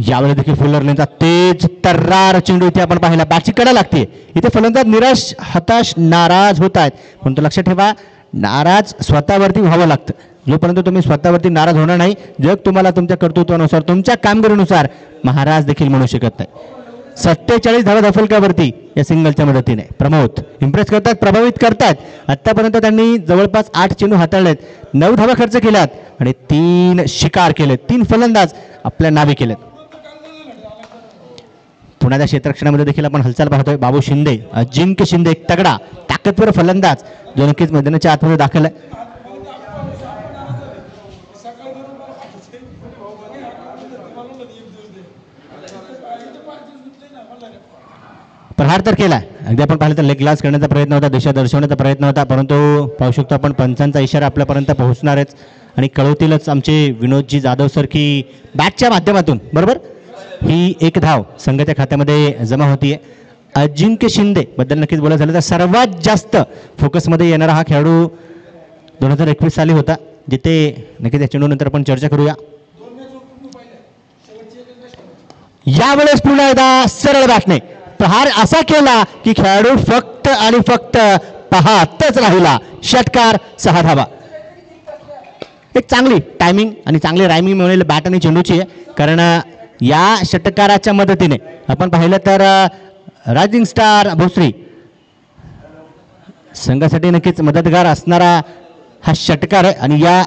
यावेळी देखील फुलर लेनचा तेज तर्रार चेंडू इथे आपण पाहिला. बॅटची कडा लागते इथे. फलंदाज निराश, हताश, नाराज होत आहेत, परंतु लक्षात ठेवा नाराज स्वतःवरती व्हावं लागतं. जोपर्यंत तुम्ही स्वतःवरती नाराज होणार नाही, जग तुम्हाला तुमच्या कर्तृत्वानुसार तुमच्या कामगिरीनुसार महाराज देखील म्हणू शकत नाही. 47 धावा दफलकावरती या सिंगलच्या मदतीने प्रमोद इम्प्रेस करतात, प्रभावित करतात. आतापर्यंत त्यांनी जवळपास 8 चेंडू हाताळलेत, 9 धावा खर्च केल्यात आणि 3 शिकार केलेत, 3 फलंदाज आपल्या नावे केलेत. पुण्याच्या क्षेत्ररक्षणामध्ये देखील आपण हालचाल पाहतोय. बाबू शिंदे, अजिंक्य शिंदे एक तगडा ताकदवर फलंदाज जो नक्कीच मैदानाच्या आतमध्ये दाखल आहे. प्रहार तर केला अगदी आपण पाहिलं तर लेग ग्लास करण्याचा प्रयत्न होता, दिशा दर्शवण्याचा प्रयत्न होता, परंतु पाहू शकतो आपण पंचांचा इशारा आपल्यापर्यंत पोहोचणारच आणि कळवतीलच आमचे विनोदजी जाधव सर की बॅटच्या माध्यमातून बरोबर ही एक धाव संघाच्या खात्यामध्ये जमा होतीये. अजिंक्य शिंदे बद्दल नक्कीच बोलायचं झालं तर सर्वात जास्त फोकसमध्ये येणारा हा खेळाडू 2021 साली होता, जिथे नक्कीच या चेंडूनंतर आपण चर्चा करूया. यावेळेस पुन्हा एकदा सरळ बॅटने प्रहार असा केला की खेळाडू फक्त आणि फक्त पाहतच राहिला. षटकार, 6 धावा. एक चांगली टायमिंग आणि चांगली रायमिंग मिळेल बॅट आणि चेंडूची आहे, कारण या षटकाराच्या मदतीने आपण पाहिलं तर रायझिंग स्टार भोसरी संघासाठी नक्कीच मदतगार असणारा हा षटकार आहे. आणि या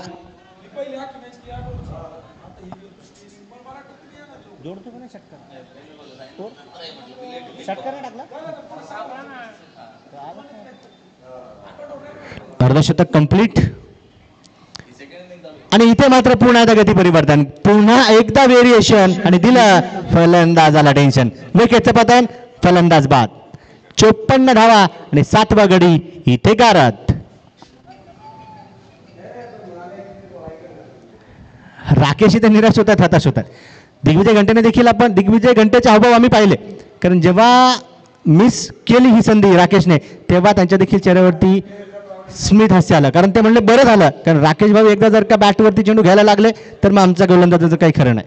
अर्धशतक कंप्लीट. आणि इथे मात्र पुन्हा एकदा गती परिवर्तन, पुन्हा एकदा व्हेरिएशन आणि दिलं फलंदाजाला टेन्शन. विकेटचं पतन, फलंदाज बाद. 54 धावा आणि 7वा गडी इथे गारद. राकेश इथे निराश होतात, हताश होतात. दिग्विजय घंटेने देखील आपण दिग्विजय घंटेचे हावभाव आम्ही पाहिले, कारण जेव्हा मिस केली ही संधी राकेशने तेव्हा त्यांच्या देखील चेहऱ्यावरती स्मित हास्य आलं, कारण ते म्हणले बरं झालं, कारण राकेश भाऊ एकदा जर का बॅटवरती चेंडू घ्यायला लागले तर मग आमच्या गोलंदाजाचं काही खरं नाही.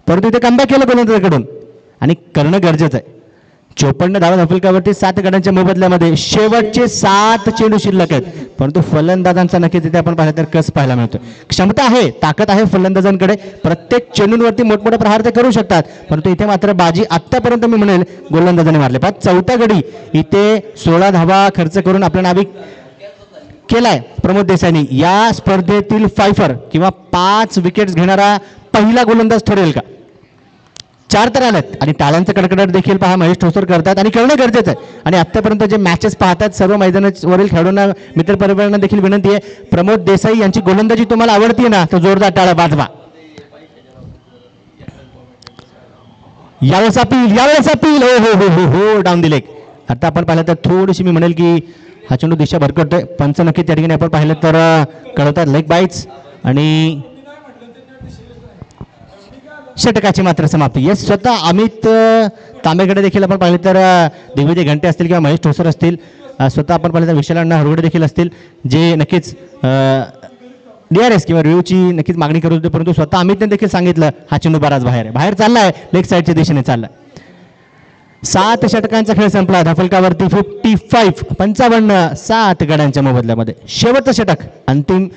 परंतु इथे कमबॅक केलं गोलंदाजाकडून आणि करणं गरजेचं आहे. 54 धावा फलकावरती 7 गड्यांच्या मोबदल्यामध्ये शेवटचे 7 चेंडू शिल्लक आहेत, परंतु फलंदाजांचा नक्कीच तिथे आपण पाहिलं तर कस पाहायला मिळतो. क्षमता आहे, ताकद आहे फलंदाजांकडे, प्रत्येक चेंडूंवरती मोठमोठे प्रहार ते करू शकतात, परंतु इथे मात्र बाजी आतापर्यंत मी म्हणेल गोलंदाजाने मारले. 4था गडी इथे 16 धावा खर्च करून आपल्या नावी केलाय प्रमोद देसाईंनी. या स्पर्धेतील फायफर किंवा 5 विकेट्स घेणारा पहिला गोलंदाज ठरेल का? 4 तर आलेत आणि टाळ्यांचं कडकडाट देखील पहा महेश ठोसर करतात आणि करणं गरजेचं आहे. आणि आतापर्यंत जे मॅचेस पाहतात सर्व मैदानावरील खेळाडूंना मित्रपरिवारांना देखील विनंती आहे, प्रमोद देसाई यांची गोलंदाजी तुम्हाला आवडतीये ना, तर जोरदार टाळा वाजवा. यावेळेस अपील हो हो हो हो हो डाऊन दिले. आता आपण पाहिलं तर थोडीशी मी म्हणेल की हा चेंडू दिशा भरकटतोय. पंच नक्की त्या ठिकाणी आपण पाहिलं तर कळवतात लेग बाईट्स आणि षटकाची मात्र समाप्ती. येस, स्वतः अमित तांबेकडे देखील आपण पाहिलं तर दिग्विजय घंटे असतील किंवा महेश ठोसर असतील, स्वतः आपण पाहिलं तर विशाल अण्णा हरवडे देखील असतील, जे नक्कीच DRS किंवा रिव्ह्यूची नक्कीच मागणी करत होते, परंतु स्वतः अमितने देखील सांगितलं हा चेंडू बराच बाहेर चाललाय, लेग साईडच्या दिशेने चाललाय. 7 षटकांचा खेळ संपला. धाफलकावरती 55 7 गड्यांच्या मोबदल्यामध्ये शेवटचं षटक. अंतिम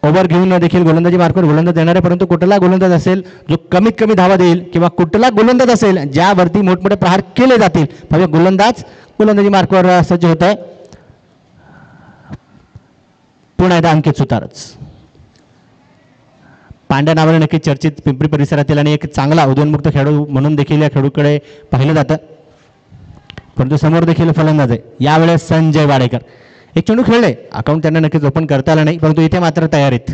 ओव्हर घेऊन देखील गोलंदाजी मार्कवर गोलंदाज देणार आहे, परंतु कुठला गोलंदाज असेल जो कमीत कमी धावा देईल किंवा कुठला गोलंदाज असेल ज्यावरती मोठमोठे प्रहार केले जातील, म्हणजे गोलंदाजी मार्कवर सज्ज होत आहे. पुन्हा एकदा अंकित सुतारच पांड्या नावाने नक्की चर्चित पिंपरी परिसरातील आणि एक चांगला उदयोन्मुक्त खेळाडू म्हणून देखील या खेळाडूकडे पाहिलं जातं, परंतु समोर देखील फलंदाज आहे यावेळेस संजय वाडेकर. एक चेंडू खेळले, अकाउंट त्यांना नक्कीच ओपन करता आलं नाही, परंतु इथे मात्र तयारीत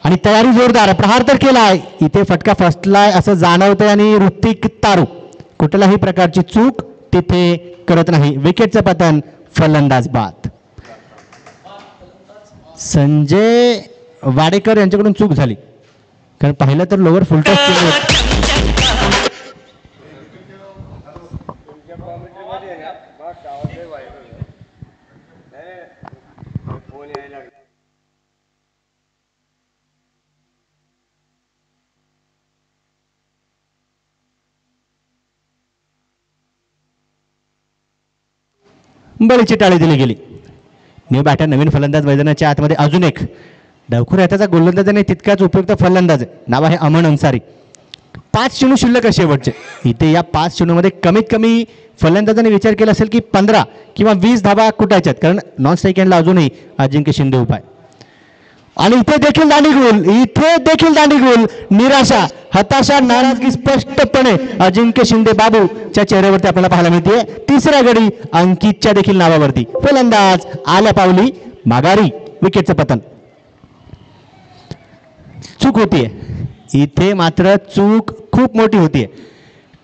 आणि तयारी जोरदार. प्रहार तर केलाय, इथे फटका फसलाय असं जाणवतंय आणि ऋतिक तारू कुठल्याही प्रकारची चूक तिथे करत नाही. विकेटचं पतन, फलंदाज बाद. संजय वाडेकर यांच्याकडून चूक झाली, कारण पाहिलं तर लोअर फुलटॉस केलं. बळीची टाळी दिली गेली. न्यू बॅटर नवीन फलंदाज मैदानाच्या आतमध्ये अजून एक डावखुर हाताचा गोलंदाज आणि तितकाच उपयुक्त फलंदाज आहे, नाव आहे अमन अन्सारी. 5 चेंडू शिल्लक आहे शेवटचे. इथे या 5 चेंडूमध्ये कमीत कमी फलंदाजाने विचार केला असेल की 15 किंवा 20 धावा कुटायच्यात, कारण नॉन स्ट्राईक एंडला अजूनही अजिंक्य शिंदे उपाय. आणि इथे देखील दांडी गोल, निराशा, हताशा, नाराजगी स्पष्टपणे अजिंक्य शिंदे बाबूच्या चेहऱ्यावरती आपल्याला पाहायला मिळते. 3रा गडी अंकितच्या देखील नावावरती. फलंदाज आल्या पावली माघारी. विकेटचं पतन. चूक होतीये इथे, मात्र चूक खूप मोठी होतीये,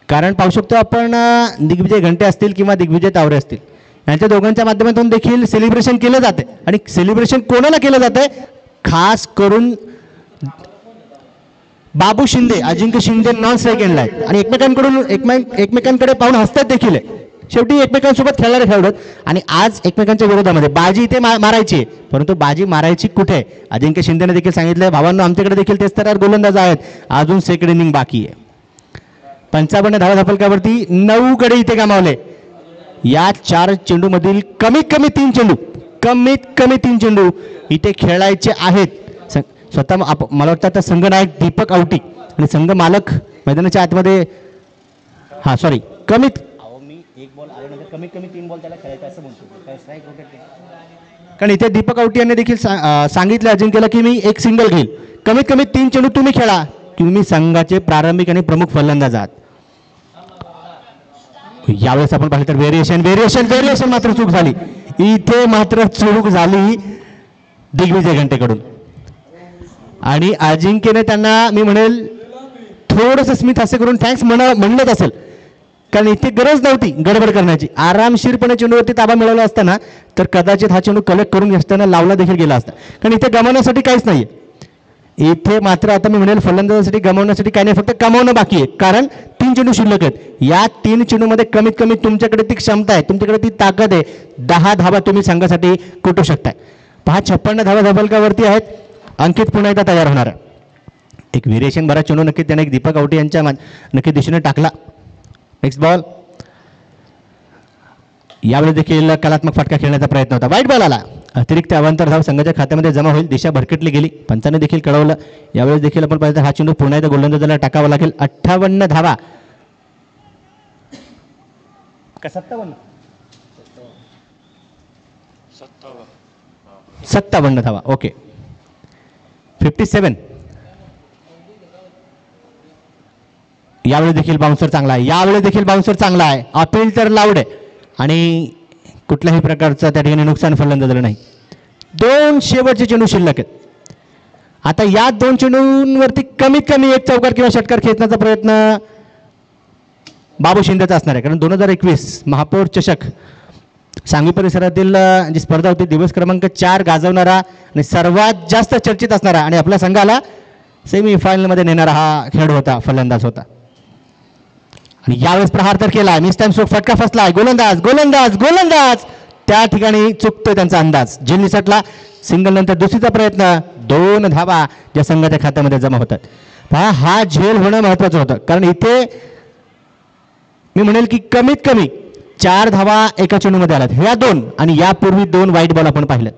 कारण पाहू शकतो आपण दिग्विजय घंटे असतील किंवा दिग्विजय तावरे असतील, यांच्या दोघांच्या माध्यमातून देखील सेलिब्रेशन केलं जाते. आणि सेलिब्रेशन कोणाला केलं जातंय? खास करून बाबू शिंदे, अजिंक्य शिंदे नॉन सेकंडला आहेत आणि एकमेकांकडे पाहून हसतात देखील आहे. शेवटी एकमेकांसोबत खेळणारे खेळाडू आणि आज एकमेकांच्या विरोधामध्ये बाजी इथे मारायची आहे, परंतु बाजी मारायची कुठे आहे? अजिंक्य शिंदेने देखील सांगितलंय, भावांनो आमच्याकडे देखील तेच तर गोलंदाज आहेत, अजून सेकंड इनिंग बाकी आहे. 55 धावा फलकावरती 9 गडे इथे गमावले. या 4 चेंडूमधील कमीत कमी 3 चेंडू इथे खेळायचे आहेत. स्वतः मला वाटतं आता संघनायक दीपक आवटी आणि संघ मालक मैदानाच्या आतमध्ये कमीत कमी 3 बॉल त्याला खेळायचं असं म्हणतो. कारण इथे दीपक आवटी यांनी देखील सांगितलं अजिंक्यला की मी एक सिंगल घेईल, कमीत कमी 3 चेंडू तुम्ही खेळा, तुम्ही संघाचे प्रारंभिक आणि प्रमुख फलंदाज आहात. यावेळेस आपण पाहिलं तर व्हेरिएशन मात्र चूक झाली. इथे मात्र चूक झाली दिग्विजय घंटेकडून आणि अजिंक्यने त्यांना मी म्हणेल थोडंसं स्मित हास्य करून थँक्स म्हणत असेल, कारण इथे गरज नव्हती गडबड करण्याची. आरामशीरपणे चेंडूवरती ताबा मिळवला असताना तर कदाचित हा चेंडू कलेक्ट करून असताना लावला देखील गेला असता, कारण इथे गमावण्यासाठी काहीच नाहीये. इथे मात्र आता मी म्हणेल फलंदाजासाठी गमावण्यासाठी काही नाही, फक्त कमावणं बाकी आहे, कारण 3 चेंडू शिल्लक आहेत. या 3 चेंडूमध्ये कमीत कमी तुमच्याकडे ती क्षमता आहे, तुमच्याकडे ती ताकद आहे, 10 धावा तुम्ही संघासाठी कुटू शकताय. 56 धावा धबलकावरती आहेत. अंकित पुन्हा एकदा तयार होणार आहे. एक व्हेरिएशन बराच चेंडू नक्की त्याने एक दीपक आवटी यांच्या नक्की दिशेने टाकला. Next ball. यावेळी देखील कलात्मक फटका खेळण्याचा प्रयत्न होता. वाईट बॉल आला. अतिरिक्त अवांतर धाव संघाच्या खात्यामध्ये जमा होईल. दिशा भरकटली गेली. पंचाने देखील कळवलं. यावेळेस देखील आपण पाहिजे हा चेंडू पुन्हा एकदा गोलंदाजाला टाकावा लागेल. 58 धावा. 57 धावा. ओके. 57. यावेळी देखील बाउन्सर चांगला आहे. अपील तर लाऊड आहे आणि कुठल्याही प्रकारचं त्या ठिकाणी नुकसान फलंदाजाला नाही. 2 शेवटचे चेंडू शिल्लक आहेत. आता या 2 चेंडूंवरती कमीत कमी एक चौकार किंवा षटकार खेचण्याचा प्रयत्न बाबू शिंदेचा असणार आहे, कारण 2021 महापौर चषक सांगवी परिसरातील जी स्पर्धा होती दिवस क्रमांक 4 गाजवणारा आणि सर्वात जास्त चर्चेत असणारा आणि आपल्या संघाला सेमीफायनलमध्ये नेणारा हा खेळाडू होता, फलंदाज होता. आणि यावेळेस प्रहार तर केला. मिस टाइम स्ट्रोक फटका फसलाय. गोलंदाज त्या ठिकाणी चुकतोय त्यांचा अंदाज. झेल निसटला. सिंगल नंतर दुसरीचा प्रयत्न. 2 धावा ज्या संघाच्या खात्यामध्ये जमा होतात. हा झेल होणं महत्वाचं होतं, कारण इथे मी म्हणेल की कमीत कमी 4 धावा एका चेंडूमध्ये आल्यात. ह्या 2 आणि यापूर्वी 2 वाईट बॉल आपण पाहिलेत.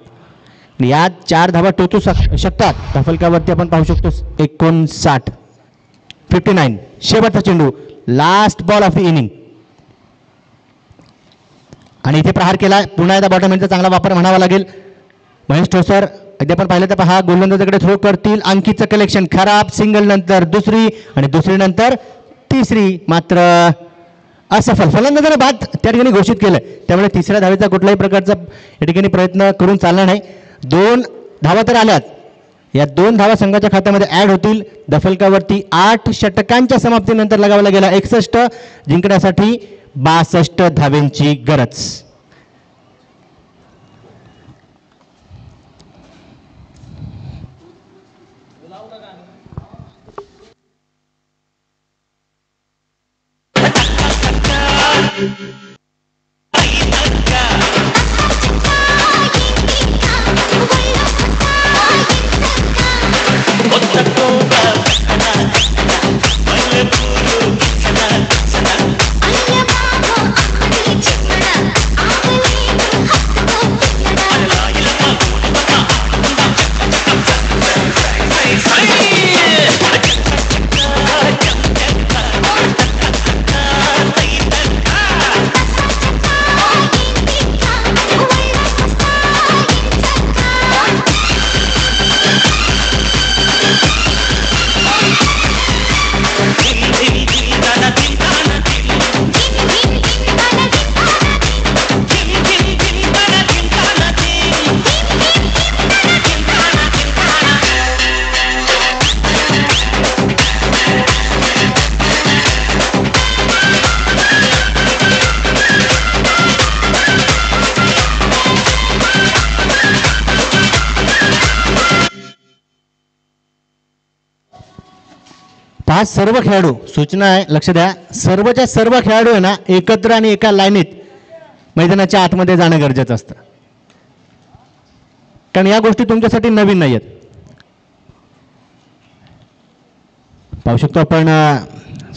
या 4 धावा टोचू शकतात. तफलकावरती आपण पाहू शकतो 59. 59 शेवटचा चेंडू. Last ball of the inning आणि इथे प्रहार केला. पुन्हा एकदा बॉटम एंडचा चांगला वापर म्हणावा लागेल. महेश ठोसर अद्याप आपण पाहिलं तर पहा गोलंदाजाकडे थ्रो करतील. अंकितचं कलेक्शन खराब. सिंगल नंतर दुसरी आणि दुसरी नंतर तिसरी मात्र असफल. फलंदाजाने बाद त्या ठिकाणी घोषित केलं, त्यामुळे तिसऱ्या धावेचा कुठल्याही प्रकारचा या ठिकाणी प्रयत्न करून चालणार नाही. 2 धावा तर आल्यात. या 2 धावा संघाच्या खात्यामध्ये ऍड होतील. दफलकावरती 8 षटकांच्या समाप्तीनंतर लगावला गेला 61. जिंकण्यासाठी 62 धावेंची गरज. आज सर्व खेळाडू, सूचना आहे लक्ष द्या, सर्वच्या सर्व खेळाडू आहे ना एकत्र आणि एका लाईनीत मैदानाच्या आतमध्ये जाणं गरजेचं असतं, कारण या गोष्टी तुमच्यासाठी नवीन नाही आहेत. पाहू शकतो आपण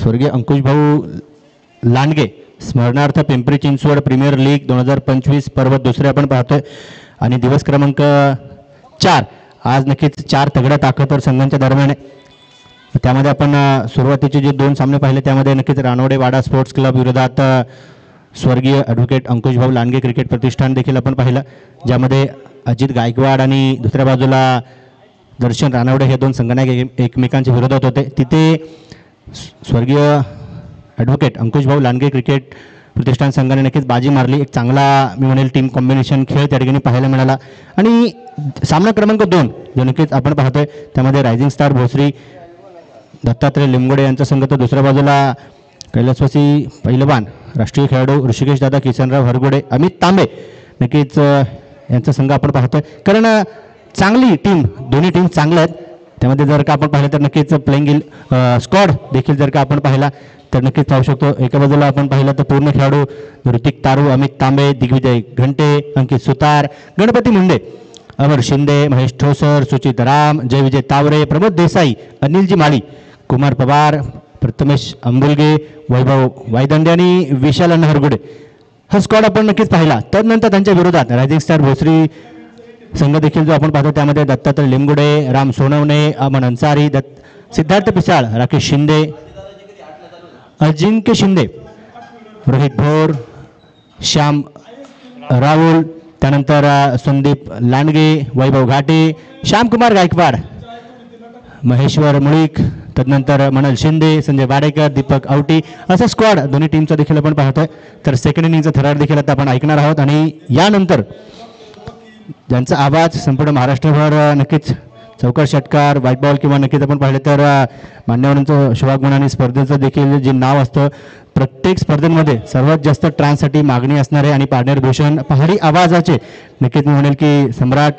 स्वर्गीय अंकुश भाऊ लांडगे स्मरणार्थ पिंपरी चिंचवड प्रीमियर लीग 2025 पर्व दुसरे आपण पाहतोय आणि दिवस क्रमांक 4. आज नक्कीच 4 तगड्या ताकदवर संघांच्या दरम्यान आहे. त्यामध्ये आपण सुरुवातीचे जे 2 सामने पाहिले त्यामध्ये नक्कीच रानोडे वाडा स्पोर्ट्स क्लब विरोधात स्वर्गीय ॲडव्होकेट अंकुश भाऊ लांडगे क्रिकेट प्रतिष्ठान देखील आपण पाहिलं, ज्यामध्ये अजित गायकवाड आणि दुसऱ्या बाजूला दर्शन रानवडे हे 2 संघनायक एकमेकांच्या विरोधात होते. तिथे स्वर्गीय ॲडव्होकेट अंकुश भाऊ लांडगे क्रिकेट प्रतिष्ठान संघाने नक्कीच बाजी मारली. एक चांगला मी म्हणेल टीम कॉम्बिनेशन खेळ त्या ठिकाणी पाहायला मिळाला. आणि सामना क्रमांक 2 जो नक्कीच आपण पाहतोय त्यामध्ये रायझिंग स्टार भोसरी दत्तात्रय लिमगोडे यांचा संघ, तर दुसऱ्या बाजूला कैलासवासी पहिलवान राष्ट्रीय खेळाडू ऋषिकेश दादा किसनराव हरगोडे अमित तांबे नक्कीच यांचा संघ आपण पाहतोय. कारण चांगली टीम, दोन्ही टीम चांगल्या आहेत. त्यामध्ये जर का आपण पाहिलं तर नक्कीच प्लेइंग स्क्वॉड देखील जर का आपण पाहिला तर नक्कीच पाहू शकतो. एका बाजूला आपण पाहिलं तर पूर्ण खेळाडू ऋतिक तारू, अमित तांबे, दिग्विजय घंटे, अंकित सुतार, गणपती मुंडे, अमर शिंदे, महेश ठोसर, सुचित राम, जयविजय तावरे, प्रमोद देसाई, अनिलजी माळी, कुमार पवार, प्रथमेश अंबुलगे, वैभव वायदंडे आणि विशाल अण्णा हरगुडे हा स्क्वॉड आपण नक्कीच पाहिला. त्यानंतर त्यांच्या विरोधात रायझिंग स्टार भोसरी संघ देखील जो आपण पाहतो त्यामध्ये दत्तात्रय लिमगुडे, राम सोनवणे, अमन अन्सारी, सिद्धार्थ पिसाळ, राकेश शिंदे, अजिंक्य शिंदे, रोहित भोर, श्याम राहुल, त्यानंतर संदीप लांडगे, वैभव घाटे, श्यामकुमार गायकवाड, महेश्वर मुळीक, तदनंतर मनल शिंदे, संजय वाडेकर, दीपक आवटी असा स्क्वॉड दोन्ही टीमचा देखील आपण पाहतोय. तर सेकंड इनिंगचा थरार देखील आता आपण ऐकणार आहोत आणि यानंतर ज्यांचा आवाज संपूर्ण महाराष्ट्रभर नक्कीच चौकार षटकार, व्हाईट बॉल किंवा नक्कीच आपण पाहिलं तर मान्यवरांचं शुभागमन आणि स्पर्धेचं देखील जे नाव असतं, प्रत्येक स्पर्धेमध्ये सर्वात जास्त ट्रान्ससाठी मागणी असणारे आणि पार्टनर भूषण पहाडी आवाजाचे नक्कीच मी म्हणेल की सम्राट,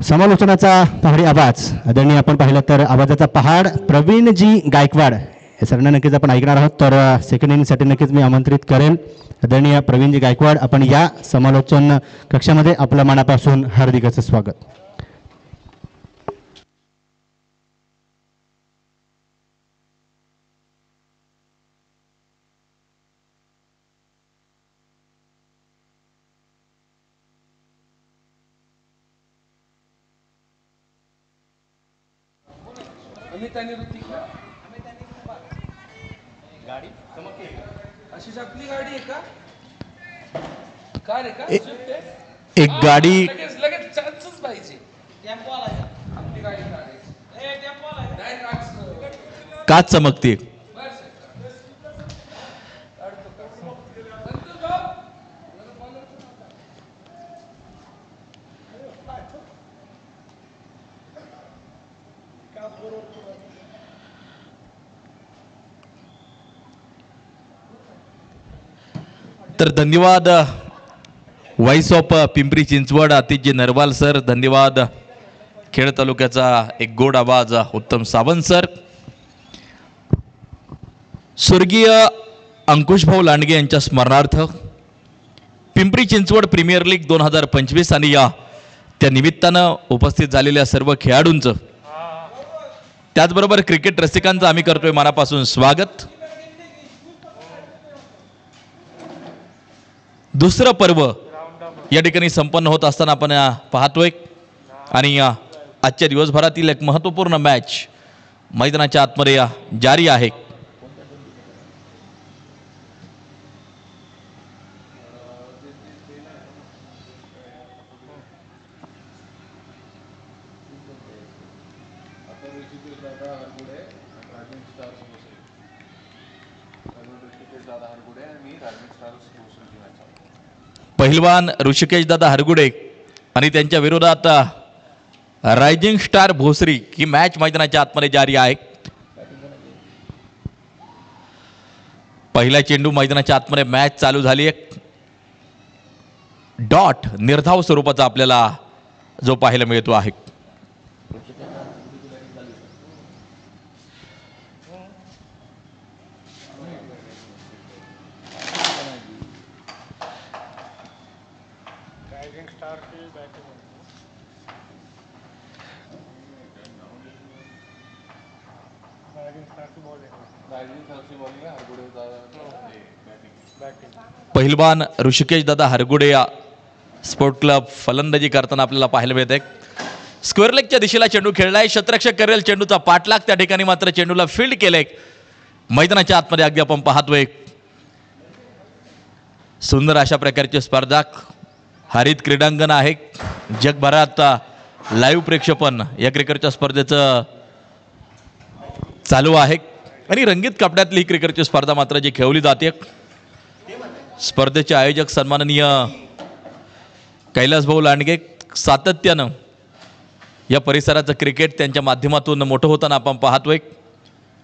समालोचनाचा पहाडी आवाज आदरणीय आपण पाहिलं तर आवाजाचा पहाड प्रवीणजी गायकवाड हे सरांना नक्कीच आपण ऐकणार आहोत. तर सेकंड इनिंगसाठी नक्कीच मी आमंत्रित करेन आदरणीय प्रवीणजी गायकवाड. आपण या समालोचन कक्षामध्ये आपल्या मनापासून हार्दिक असं स्वागत. एक गाडी का चमकते. तर धन्यवाद व्हॉइस ऑफ पिंपरी चिंचवड आतिथ्य नरवाल सर, धन्यवाद खेड तालुक्याचा एक गोड आवाज उत्तम सावंत सर. स्वर्गीय अंकुशभाऊ लांडगे यांच्या स्मरणार्थ पिंपरी चिंचवड प्रीमियर लीग 2025 आणि या त्या निमित्तानं उपस्थित झालेल्या सर्व खेळाडूंचं त्याचबरोबर क्रिकेट रसिकांचं आम्ही करतोय मनापासून स्वागत. दुसरं पर्व या ठिकाणी संपन्न होत असताना आपण पाहतोय आणि आजच्या दिवसभरातील एक महत्त्वपूर्ण मॅच मैदानाच्या आतमध्ये जारी आहे. पहिलवान ऋषिकेश दादा हरगुडे आणि त्यांच्या विरोधात रायझिंग स्टार भोसरी ही मॅच मैदानाच्या आतमध्ये जारी आहे. पहिला चेंडू मैदानाच्या आतमध्ये मॅच चालू झाली आहे. डॉट निर्धाव स्वरूपाचा आपल्याला जो पाहायला मिळतो आहे. पहिलवान ऋषिकेश दादा हरगुडे या स्पोर्ट क्लब फलंदाजी करताना आपल्याला पाहायला मिळत आहे. स्क्वेअर लेगच्या दिशेला चेंडू खेळलाय, क्षेत्ररक्षक करेल चेंडूचा पाठलाग, त्या ठिकाणी मात्र चेंडूला फील्ड केलंय. मैदानाच्या आतमध्ये अगदी आपण पाहतोय सुंदर अशा प्रकारची स्पर्धा, हरित क्रीडांगण आहे. जगभरात लाईव्ह प्रेक्षेपण या क्रिकेटच्या स्पर्धेचं चालू आहे आणि रंगीत कपड्यातली ही क्रिकेटची स्पर्धा मात्र जी खेळवली जाते. स्पर्धेचे आयोजक सन्माननीय कैलास भाऊ लांडगे सातत्यानं या परिसराचं क्रिकेट त्यांच्या माध्यमातून मोठं होताना आपण पाहतोय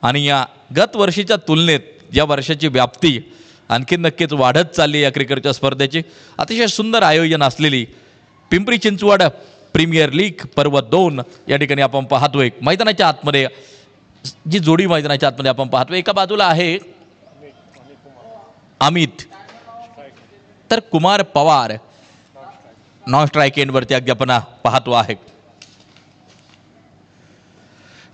आणि या गत वर्षीच्या तुलनेत या वर्षाची व्याप्ती आणखी नक्कीच वाढत चालली या क्रिकेटच्या स्पर्धेची. अतिशय सुंदर आयोजन असलेली पिंपरी चिंचवड प्रीमियर लीग पर्व 2 या ठिकाणी आपण पाहतोय. मैदानाच्या आतमध्ये जी जोडी मैदानाच्या आतमध्ये आपण पाहतोय, एका बाजूला आहे अमित तर कुमार पवार नॉन स्ट्राईक एंडवरती अगदी आपण पाहतो आहे.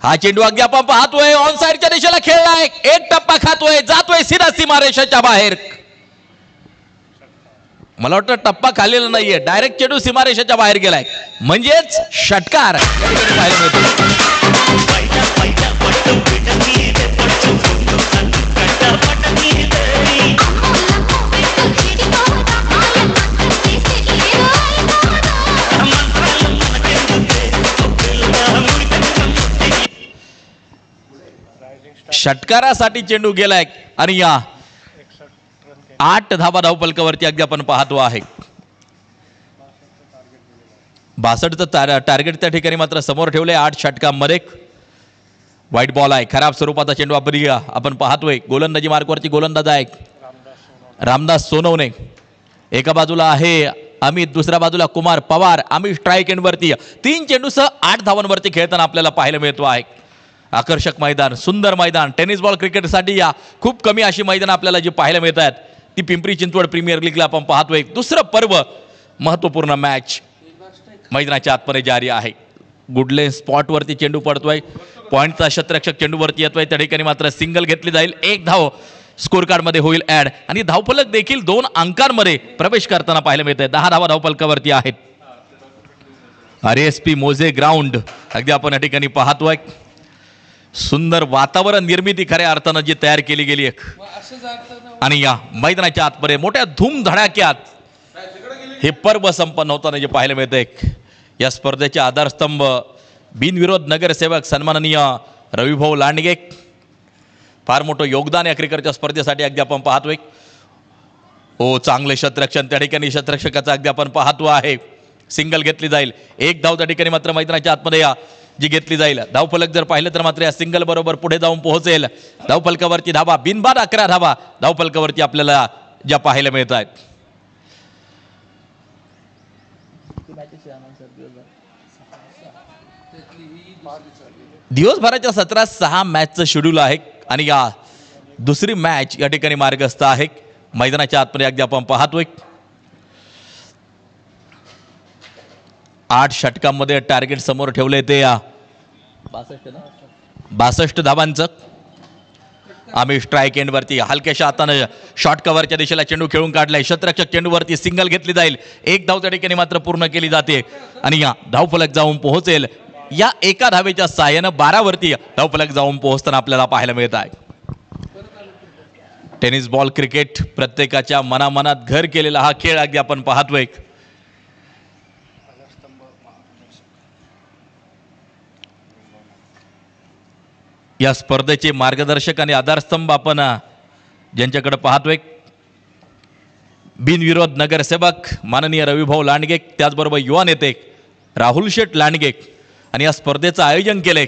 हा चेंडू अगदी आपण पाहतोय ऑन साइडच्या दिशेला खेळलाय, एक टप्पा खातोय, जातोय सीधा सीमारेषेच्या बाहेर. मला वाटतं टप्पा खाल्लेला नाहीये, डायरेक्ट चेंडू सीमारेषेच्या बाहेर गेलाय, म्हणजेच षटकार पाहायला मिळतो. षटकारासाठी चेंडू गेलाय आणि या 8 धावा धावफलकावरती अगदी आपण पाहतो आहे. 62चं टार्गेट त्या ठिकाणी मात्र समोर ठेवले 8 षटकांमध्ये. व्हाईट बॉल आहे, खराब स्वरूपाचा चेंडू आपण पाहतोय. गोलंदाजी मार्कवरती गोलंदाज आहे रामदास सोनवणे. एका बाजूला आहे अमित, दुसऱ्या बाजूला कुमार पवार. आम्ही स्ट्राईक एंडवरती 3 चेंडूसह 8 धावांवरती खेळताना आपल्याला पाहायला मिळतो आहे. आकर्षक मैदान, सुंदर मैदान. टेनिस बॉल क्रिकेटसाठी या खूप कमी अशी मैदान आपल्याला जी पाहायला मिळत आहेत ती पिंपरी चिंचवड प्रीमियर लीगला आपण पाहतोय. दुसरं पर्व, महत्वपूर्ण मॅच मैदानाच्या आतमध्ये जारी आहे. गुडले स्पॉटवरती चेंडू पडतोय, पॉईंटचा क्षेत्ररक्षक चेंडूवरती येतोय, त्या ठिकाणी मात्र सिंगल घेतली जाईल. 1 धाव स्कोर कार्डमध्ये होईल ऍड आणि धावफलक देखील 2 अंकांमध्ये प्रवेश करताना पाहायला मिळत आहे. 10 धावा धावफलकावरती आहेत. RSP मोजे ग्राउंड अगदी आपण या ठिकाणी पाहतोय. सुंदर वातावरण निर्मिती खऱ्या अर्थानं जी तयार केली गेली आहे आणि या मैदानाच्या आतमध्ये मोठ्या धूमधडाक्यात हे पर्व संपन्न होताना जे पाहायला मिळतंय. या स्पर्धेचे आधारस्तंभ बिनविरोध नगरसेवक सन्माननीय रविभाऊ लांडगे. फार मोठं योगदान या क्रिकेटच्या स्पर्धेसाठी अगदी आपण पाहतोय. चांगले क्षेत्ररक्षण त्या ठिकाणी क्षेत्ररक्षकाचं अगदी आपण पाहतो आहे. सिंगल घेतली जाईल. 1 धाव त्या ठिकाणी मात्र मैदानाच्या आतमध्ये या जी घेतली जाईल. धावफलक जर पाहिलं तर मात्र या सिंगल बरोबर पुढे जाऊन पोहोचेल. धावफलकावरती धावा बिनबाद 11 धावा धावफलकावरती आपल्याला ज्या पाहायला मिळत आहेत. दिवसभराच्या सत्रात 6 मॅचचं शेड्यूल आहे आणि या दुसरी मॅच या ठिकाणी मार्गस्थ आहे. मैदानाच्या आतमध्ये अगदी आपण पाहतोय 8 षटकांमध्ये टार्गेट समोर ठेवले ते 62 धावांचं. आम्ही स्ट्राईक एंडवरती हलक्याशा हातानं शॉर्ट कव्हरच्या दिशेला चेंडू खेळून काढलाय. क्षेत्ररक्षक चेंडूवरती सिंगल घेतली जाईल. 1 धाव त्या ठिकाणी मात्र पूर्ण केली जाते आणि या धावफलक जाऊन पोहोचेल. या एका धावेच्या साहाय्यानं 12 वरती धावफलक जाऊन पोहोचताना आपल्याला पाहायला मिळत आहे. टेनिस बॉल क्रिकेट प्रत्येकाच्या मनामनात घर केलेला हा खेळ अगदी आपण पाहतोय. या स्पर्धेचे मार्गदर्शक आणि आधारस्तंभ आपण ज्यांच्याकडे पाहतोय बिनविरोध नगरसेवक माननीय रविभाऊ लांडगे, त्याचबरोबर युवा नेते राहुल शेठ लांडगे आणि या स्पर्धेचं आयोजन केले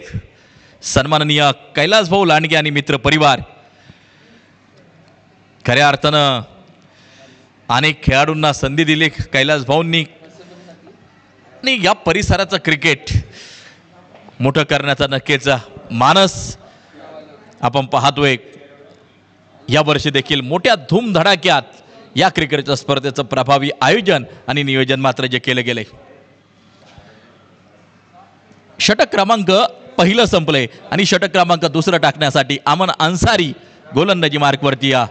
सन्माननीय कैलास भाऊ लांडगे आणि मित्र परिवार. खऱ्या अर्थानं अनेक खेळाडूंना संधी दिली कैलास भाऊंनी आणि या परिसराचं क्रिकेट मोठं करण्याचा नक्कीच मानस आपण पाहतोय. या वर्षी देखील मोठ्या धूमधडाक्यात या क्रिकेटच्या स्पर्धेचं प्रभावी आयोजन आणि नियोजन मात्र जे केलं गेलंय. षटक क्रमांक पहिलं संपलंय आणि षटक क्रमांक दुसरं टाकण्यासाठी अमन अन्सारी गोलंदाजी मार्कवरती या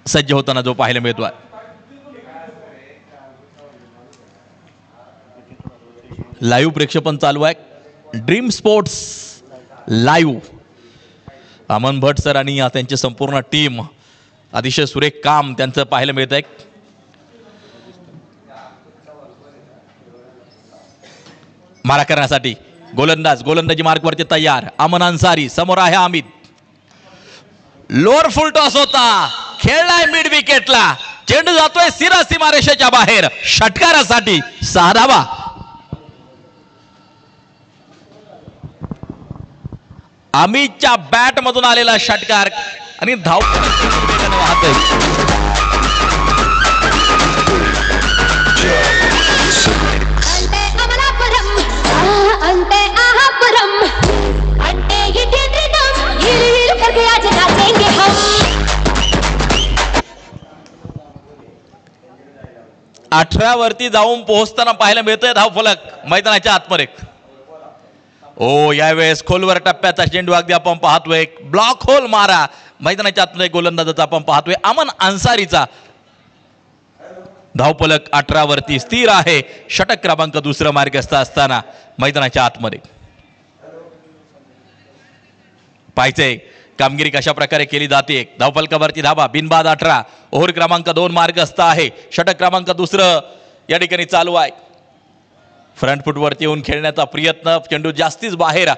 सज्ज होताना जो पाहायला मिळतो. लाईव्ह प्रेक्षेपण चालू आहे ड्रीम स्पोर्ट्स लाईव्ह. अमन भट सर आणि त्यांची संपूर्ण टीम अतिशय सुरेख काम त्यांचं पाहायला मिळत आहे. मारा करण्यासाठी गोलंदाजी मार्कवरती तयार. अमन अन्सारी समोर आहे अमित. लोअर फुल टॉस होता, खेळलाय मिड विकेटला, चेंडू जातोय सीरा सीमारेषेच्या बाहेर. षटकारासाठी 6 धावा. अमितच्या बॅट मधून आलेला षटकार आणि धाव वरती जाऊन पोहोचताना पाहायला मिळतोय धावफलक मैदानाच्या आतमध्ये. ओ यावेळेस खोलवर टप्प्याचा चेंडू अगदी आपण पाहतोय. ब्लॉक होल मारा मैदानाच्या आतमध्ये गोलंदाजाचा आपण पाहतोय. अमन अन्सारीचा धावफलक 18 वरती स्थिर आहे. षटक क्रमांक दुसरं मार्गस्थ असताना मैदानाच्या आतमध्ये पाहायचंय कामगिरी कशा प्रकारे केली जाते. धावफलकावरती धावा बिनबाद 18. ओव्हर क्रमांक 2 मार्गस्थ आहे. षटक क्रमांक दुसरं या ठिकाणी चालू आहे. फ्रंट फुटवरती येऊन खेळण्याचा प्रयत्न, चेंडू जास्तीच बाहेर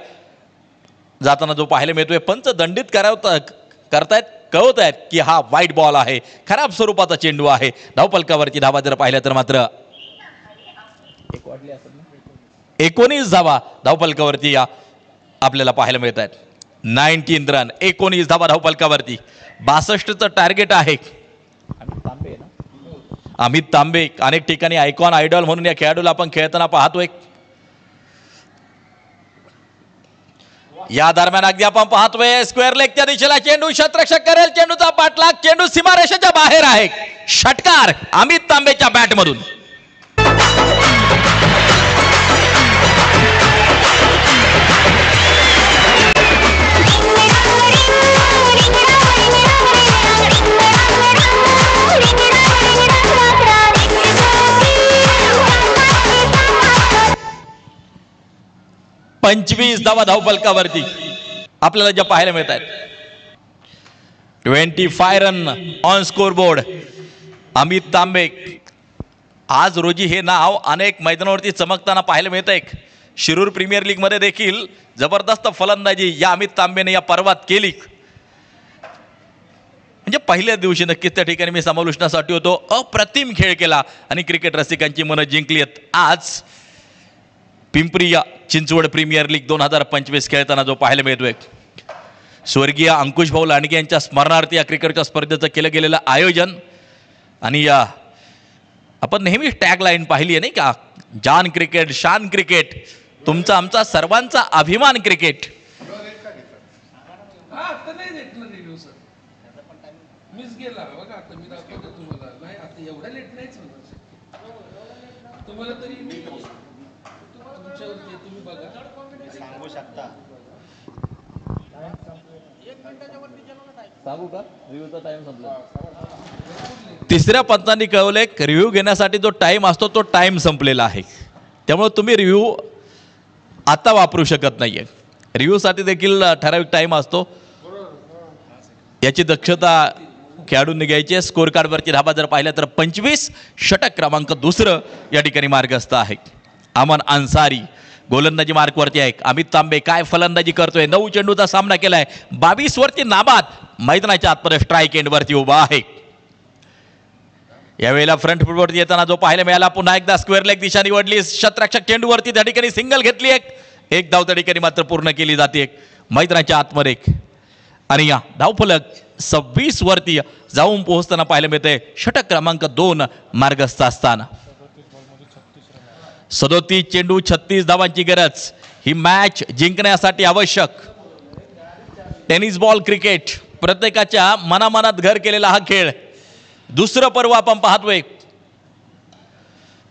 जाताना जो पाहायला मिळतोय. पंच दंडित करतायत, कळवत आहेत की हा वाईट बॉल आहे, खराब स्वरूपाचा चेंडू आहे. धावफलकावरती धावा जर पाहिल्या तर मात्र 19 धावा धावफलकावरती आपल्याला पाहायला मिळत आहेत. 19 रन, 19 धावा धावफलकावरती. 62चं टार्गेट आहे. अमित तांबे अनेक ठिकाणी आयकॉन आयडॉल म्हणून या खेळाडूला आपण खेळताना पाहतोय. या दरम्यान अगदी आपण पाहतोय स्क्वेअर लेगच्या दिशेला चेंडू क्षेत्ररक्षक करेल. चेंडूचा पाठलाग, चेंडू सीमारेषेच्या बाहेर आहे. षटकार अमित तांबेच्या बॅटमधून. पंचवीस धावा धावफलकावरती आपल्याला ज्या पाहायला मिळत आहेत. 25 run on scoreboard. Amit Tambe आज रोजी हे नाव अनेक मैदानावरती चमकताना पाहायला मिळत आहे. शिरूर प्रीमियर लीग मध्ये देखील जबरदस्त फलंदाजी या अमित तांबेने या पर्वात केली. म्हणजे पहिल्या दिवशी नक्कीच त्या ठिकाणी मी समालोचनासाठी होतो. अप्रतिम खेळ केला आणि क्रिकेट रसिकांची मनं जिंकली आहेत. आज पिंपरी चिंचवड प्रीमियर लीग 2025 खेळताना जो पाहायला मिळतोय. स्वर्गीय अंकुश भाऊ लांडगे यांच्या स्मरणार्थ या क्रिकेटच्या स्पर्धेचं केलं गेलेलं आयोजन आणि या आपण नेहमीच टॅग लाईन पाहिली आहे नाही का, जान क्रिकेट शान क्रिकेट, तुमचा आमचा सर्वांचा अभिमान क्रिकेट. तिसऱ्या पंचांनी कळवले रिव्ह्यू घेण्यासाठी जो टाइम असतो तो टाइम संपलेला आहे. त्यामुळे तुम्ही रिव्ह्यू आता वापरू शकत नाहीये. रिव्ह्यू साठी देखील ठराविक टाइम असतो. याची दक्षता खेळाडूंनी घ्यायची. स्कोर कार्डवरती धावा जर पाहिल्या तर 25. षटक क्रमांक दुसरं या ठिकाणी मार्गस्थ आहे. अमन अन्सारी गोलंदाजी मार्कवरती आहे. अमित तांबे काय फलंदाजी करतोय. 9 चेंडूचा सामना केलाय. 22 वरती नाबाद. मैदानाच्या आतमध्ये स्ट्राईक एंड वरती उभा आहे. यावेळेला फ्रंट फुटवरती येताना जो पाहायला मिळाला पुन्हा एकदा स्क्वेअर लेग दिशा निवडली. क्षेत्ररक्षक चेंडूवरती त्या ठिकाणी सिंगल घेतली. एक धाव त्या ठिकाणी मात्र पूर्ण केली जाते मैदानाच्या आतमध्ये. आणि या धावफलक 26 वरती जाऊन पोहोचताना पाहायला मिळते. षटक क्रमांक 2 मार्गस्थ असताना 37 चेंडू 36 धावांची गरज. ही मॅच जिंकण्यासाठी आवश्यक. टेनिस बॉल क्रिकेट प्रत्येकाच्या मनामनात घर केलेला हा खेळ. दुसरं पर्व आपण पाहतोय.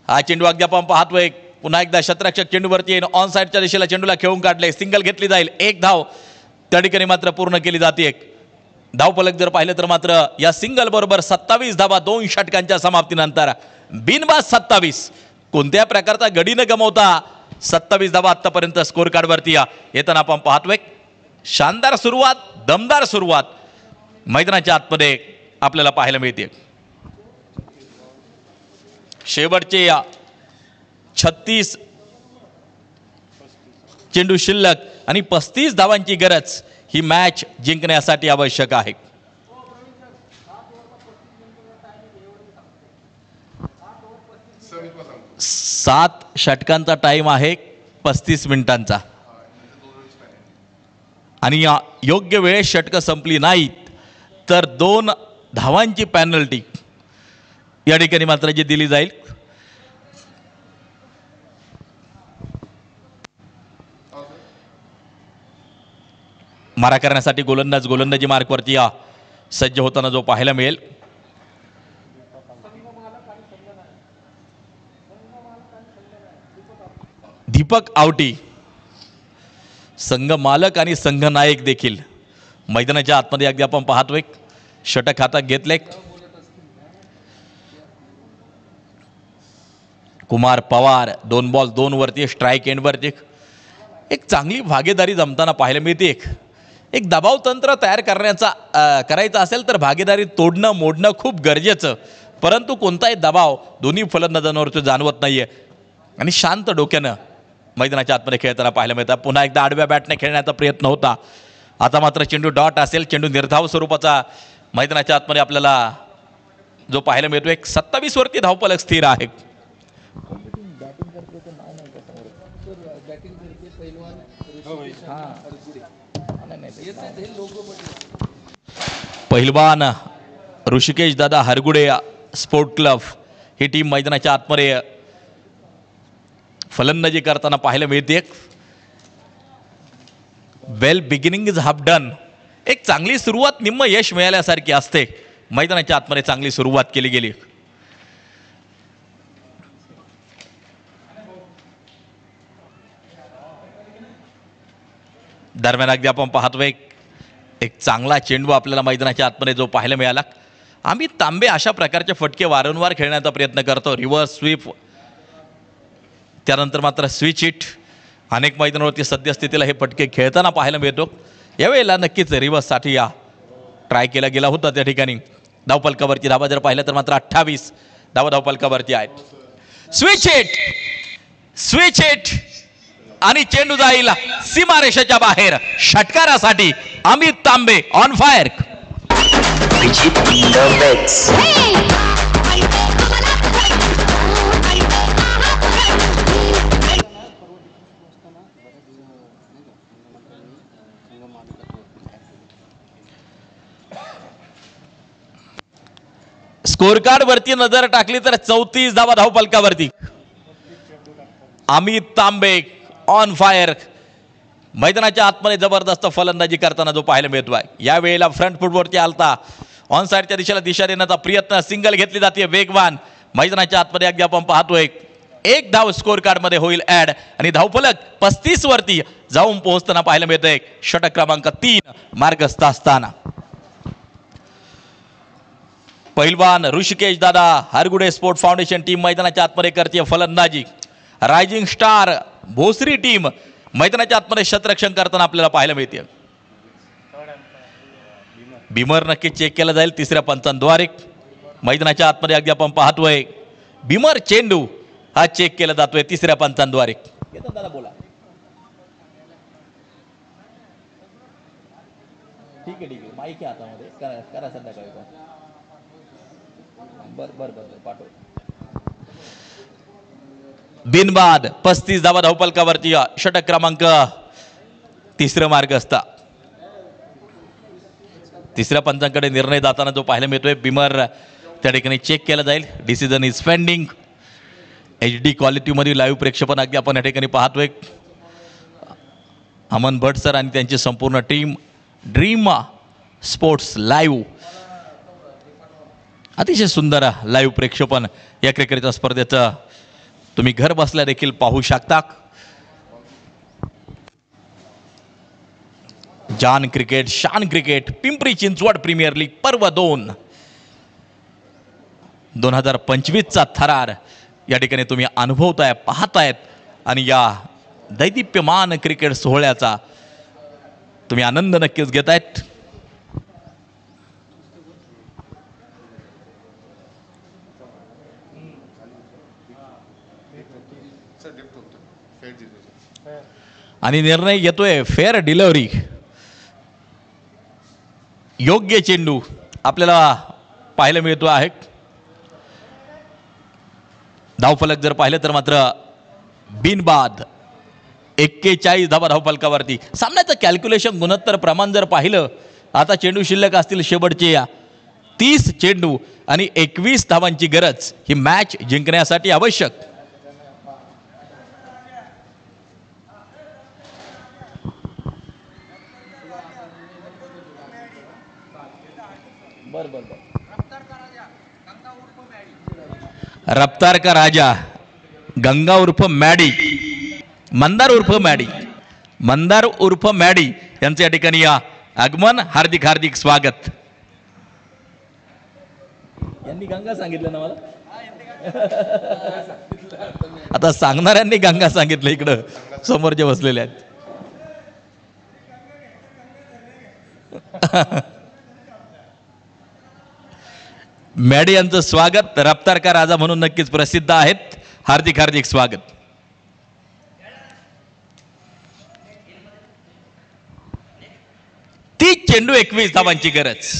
हा चेंडू अगदी आपण पाहतोय. पुन्हा एकदा शतरक्षक चेंडूवरती येईन. ऑन साईडच्या दिशेला चेंडूला खेळून काढले. सिंगल घेतली जाईल. एक धाव त्या ठिकाणी मात्र पूर्ण केली जाते. धावफलक जर पाहिलं तर मात्र या सिंगल बरोबर 27 धावा 2 षटकांच्या समाप्तीनंतर. बिनबाद 27. कोणत्या प्रकारचा गडी न गमवता 27 धावा आतापर्यंत स्कोर कार्डवरती येताना आपण पाहतोय. शानदार सुरुवात, दमदार सुरुवात मैदानाच्या आतमध्ये आपल्याला पाहायला मिळते. शेवटचे 36 चेंडू शिल्लक आणि 35 धावांची गरज ही मॅच जिंकण्यासाठी आवश्यक आहे. सात षटकांचा टाइम आहे 35 मिनिटांचा आणि योग्य वेळेत षटकं संपली नाहीत तर 2 धावांची पॅनल्टी या ठिकाणी मात्र जी दिली जाईल. मारा करण्यासाठी गोलंदाजी मार्कवरती सज्ज होताना जो पाहायला मिळेल. दीपक आवटी संघ मालक आणि संघ नायक देखील मैदानाच्या आतमध्ये अगदी आपण पाहतोय. षटक हातात घेतले. कुमार पवार 2 बॉल 2 वरती स्ट्राईक एंडवरती एक चांगली भागीदारी जमताना पाहायला मिळते. एक दबाव तंत्र तयार करायचं असेल तर भागीदारी तोडणं मोडणं खूप गरजेचं. परंतु कोणताही दबाव दोन्ही फलंदाजांवरती जाणवत नाहीये आणि शांत डोक्यानं मैदानाच्या आतमध्ये खेळताना पाहायला मिळतात. पुन्हा एकदा आडव्या बॅटने खेळण्याचा प्रयत्न होता. आता मात्र चेंडू डॉट असेल. चेंडू निर्धाव स्वरूपाचा मैदानाच्या आतमध्ये आपल्याला जो पाहायला मिळतो. एक 27 वरती धावफलक स्थिर आहे. पहिलवान ऋषिकेश दादा हरगुडे स्पोर्ट क्लब ही टीम मैदानाच्या आतमध्ये फलंदाजी करताना पाहायला मिळते. वेल बिगिनिंग इज हाफ डन. एक चांगली सुरुवात निम्म यश मिळाल्यासारखी असते. मैदानाच्या आतमध्ये चांगली सुरुवात केली गेली. दरम्यान अगदी आपण पाहतोय एक चांगला चेंडू आपल्याला मैदानाच्या आतमध्ये जो पाहायला मिळाला. आम्ही तांबे अशा प्रकारचे फटके वारंवार खेळण्याचा प्रयत्न करतो. रिव्हर्स स्वीप त्यानंतर मात्र स्विच हिट अनेक मैदानावरती सद्यस्थितीला हे फटके खेळताना पाहायला मिळतो. यावेळेला नक्कीच रिव्हर्ससाठी ट्राय केला गेला होता. त्या ठिकाणी धावफलकावरती धावा जर पाहिलं तर मात्र 28 धावा धावफलकावरती आहेत. स्विच हिट आणि चेंडू जाईल सीमारेषेच्या बाहेर. षटकारासाठी अमित तांबे ऑन फायर. स्कोर कार्ड वरती नजर टाकली तर 34 धावा धावफलकावरती. अमित तांबे ऑन फायर. मैदानाच्या आतमध्ये जबरदस्त फलंदाजी करताना जो पाहायला मिळतो आहे. यावेळेला फ्रंट फुटवरती आलता. ऑन साईडच्या दिशेला दिशा देण्याचा प्रयत्न. सिंगल घेतली जाते वेगवान. मैदानाच्या आतमध्ये अगदी आपण पाहतोय 1 धाव स्कोर कार्ड मध्ये होईल ऍड आणि धावफलक 35 वरती जाऊन पोहोचताना पाहायला मिळतंय. षटक क्रमांक 3 मार्गस्थ असताना पहिलवान ऋषिकेश दादा हरगुडे स्पोर्ट फाउंडेशन टीम मैदानाच्या आतमध्ये करते फलंदाजी. रायझिंग स्टार भोसरी टीम मैदानाच्या आतमध्ये शतरक्षण करताना आपल्याला पाहायला मिळते. बिमर नक्की चेक केला जाईल 3ऱ्या पंचांद्वारे. मैदानाच्या आतमध्ये अगदी आपण पाहतोय बिमर चेंडू हा चेक केला जातोय 3ऱ्या पंचांद्वारे. दादा बोला. ठीक आहे माईक आहे हातामध्ये. करा संध्याकाळी बर पाठव. बिनबाद 35 धावा धावफलकावरती. षटक क्रमांक 3 मार्गस्थ. 3ऱ्या पंचांकडे निर्णय जाताना जो पाहायला मिळतोय बिमर त्या ठिकाणी चेक केला जाईल. Decision is pending. HD quality मध्ये लाईव्ह प्रेक्षेपण अगदी आपण या ठिकाणी पाहतोय. अमन भट सर आणि त्यांची संपूर्ण टीम ड्रीम स्पोर्ट्स लाईव्ह अतिशय सुंदर लाईव्ह प्रेक्षेपण या क्रिकेटच्या स्पर्धेचं तुम्ही घर बसल्या देखील पाहू शकता. जान क्रिकेट शान cricket Pimpri Chinchwad premier league पर्व 2 2025चा थरार या ठिकाणी तुम्ही अनुभवताय, पाहतायत आणि या दैदिप्यमान क्रिकेट सोहळ्याचा तुम्ही आनंद नक्कीच घेतायत. आणि निर्णय येतोय फेअर डिलिव्हरी. योग्य चेंडू आपल्याला पाहायला मिळतो आहे. धावफलक जर पाहिलं तर मात्र बिनबाद 41 धावा धावफलकावरती. सामन्याचं कॅल्क्युलेशन गुणोत्तर प्रमाण जर पाहिलं, आता चेंडू शिल्लक असतील शेवटचे 30 चेंडू आणि 21 धावांची गरज ही मॅच जिंकण्यासाठी आवश्यक. रफ्तार का राजा गंगा उर्फ मॅडी, मंदार उर्फ मॅडी, मंदार उर्फ मॅडी यांचे या ठिकाणी या आगमन. हार्दिक हार्दिक स्वागत. यांनी गंगा सांगितलं ना मला, आता सांगणाऱ्यांनी गंगा सांगितलं इकडं समोर जे बसलेले आहेत. मॅडी यांचं स्वागत. रफ्तार का राजा म्हणून नक्कीच प्रसिद्ध आहेत. हार्दिक हार्दिक स्वागत. ती चेंडू 21 धावांची गरज.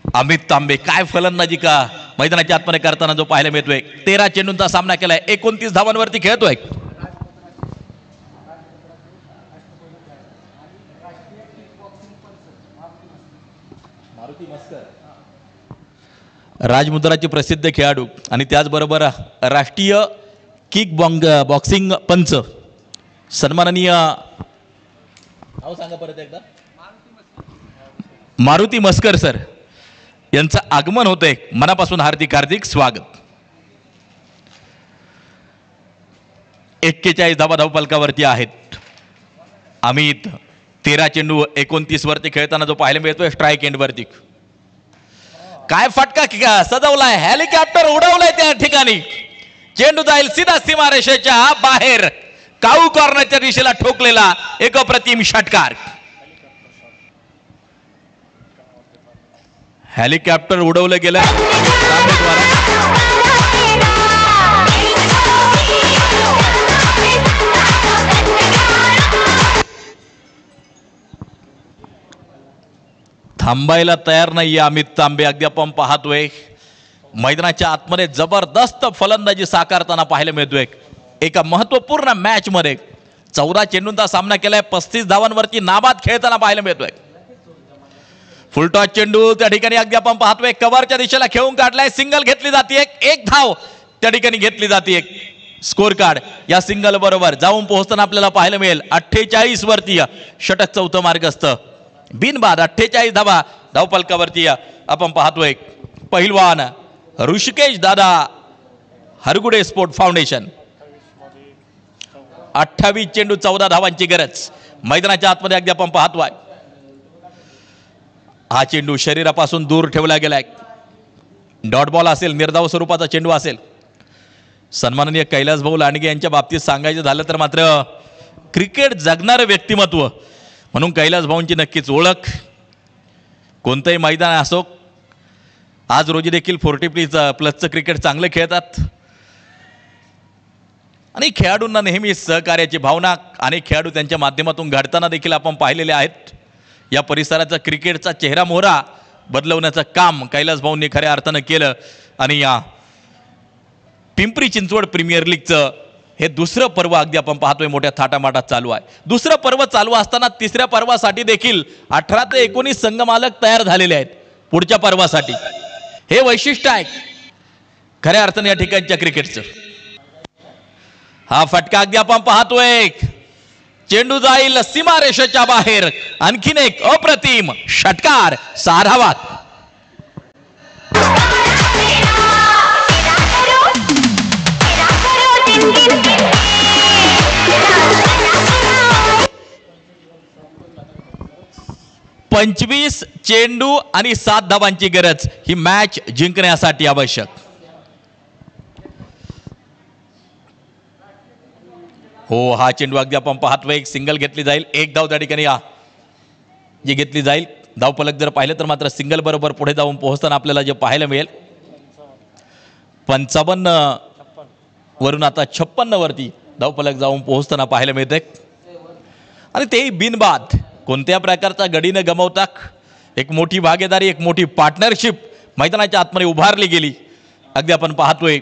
अमित तांबे काय फलंदाजी का मैदानाच्या आतमध्ये करताना जो पाहायला मिळतोय. 13 चेंडूंचा सामना केलाय, 29 धावांवरती खेळतोय. राजमुद्राचे प्रसिद्ध खेळाडू आणि त्याचबरोबर राष्ट्रीय किक बॉक्सिंग पंच सन्माननीय नाव सांगा परत एकदा, मारुती मस्कर सर यांचं आगमन होतंय. मनापासून हार्दिक हार्दिक स्वागत. 41 धावा धावफलकावरती आहेत. अमित 13 चेंडू 29 वरती खेळताना जो पाहायला मिळतोय स्ट्राईक एंड वरती. काय फटका सजवलाय, हेलिकॉप्टर उडवलाय त्या ठिकाणी. चेंडू जाईल सीधा सीमारेषेच्या बाहेर. काऊ कॉर्नरच्या दिशेला ठोकलेला एक अप्रतिम षटकार. हेलिकॉप्टर उडवलं गेलं. थांबायला तयार नाहीये अमित तांबे. अगदी आपण पाहतोय मैदानाच्या आतमध्ये जबरदस्त फलंदाजी साकारताना पाहायला मिळतोय. एका महत्वपूर्ण मॅच मध्ये 14 चेंडूंचा सामना केलाय, 35 धावांवरती नाबाद खेळताना पाहायला मिळतोय. फुलटॉस चेंडू त्या ठिकाणी अगदी आपण पाहतोय कव्हरच्या दिशेला खेळून काढलाय. सिंगल घेतली जाते, एक धाव त्या ठिकाणी घेतली जाते. स्कोर कार्ड या सिंगल बरोबर जाऊन पोहोचताना आपल्याला पाहायला मिळेल 48 वरती षटक चौथं मार्गस्थ. बिनबाद 48 धावा धावफलकावरती आपण पाहतोय. पहिलवान ऋषिकेश दादा हरगुडे स्पोर्ट फाउंडेशन. 28 चेंडू 14 धावांची गरज. मैदानाच्या आतमध्ये अगदी आपण पाहतोय. हा चेंडू शरीरापासून दूर ठेवला गेलाय. डॉट बॉल असेल, निर्धाव स्वरूपाचा चेंडू असेल. सन्माननीय कैलास भाऊ लांडगे यांच्या बाबतीत सांगायचं झालं तर मात्र क्रिकेट जगणारं व्यक्तिमत्व म्हणून कैलास भाऊंची नक्कीच ओळख. कोणतंही मैदान असो, आज रोजी देखील 40+ क्रिकेट चांगलं खेळतात आणि खेळाडूंना नेहमी सहकार्याची भावना अनेक खेळाडू त्यांच्या माध्यमातून घडताना देखील आपण पाहिलेले आहेत. या परिसराचा क्रिकेटचा चेहरा मोहरा बदलवण्याचं काम कैलास भाऊंनी खऱ्या अर्थानं केलं आणि या पिंपरी चिंचवड प्रीमियर लीगचं हे दुसरं पर्व अगदी आपण पाहतोय मोठ्या थाटामाटात चालू आहे. दुसरं पर्व चालू असताना तिसऱ्या पर्वासाठी देखील 18 ते 19 संघमालक तयार झालेले आहेत पुढच्या पर्वासाठी. हे वैशिष्ट्य आहे खऱ्या अर्थाने या ठिकाणच्या क्रिकेटचं. हा फटका अगदी आपण पाहतोय. चेंडू जाईल सीमारेषेच्या बाहेर. आणखीन एक अप्रतिम षटकार. 6 धावा. 25 चेंडू आणि 7 धावांची गरज ही मॅच जिंकण्यासाठी आवश्यक. हो, हा चेंडू अगदी आपण पाहतोय एक सिंगल घेतली जाईल. एक धाव त्या ठिकाणी जी घेतली जाईल. धावफलक जर पाहिलं तर मात्र सिंगल बरोबर पुढे जाऊन पोहोचताना आपल्याला जे पाहायला मिळेल 55 वरून आता 56 वरती धावफलक जाऊन पोहोचताना पाहायला मिळते. आणि तेही बिनबाद, कोणत्या प्रकारचा गडी न गमावता एक मोठी भागीदारी, एक मोठी पार्टनरशिप मैदानाच्या आतमध्ये उभारली गेली. अगदी आपण पाहतोय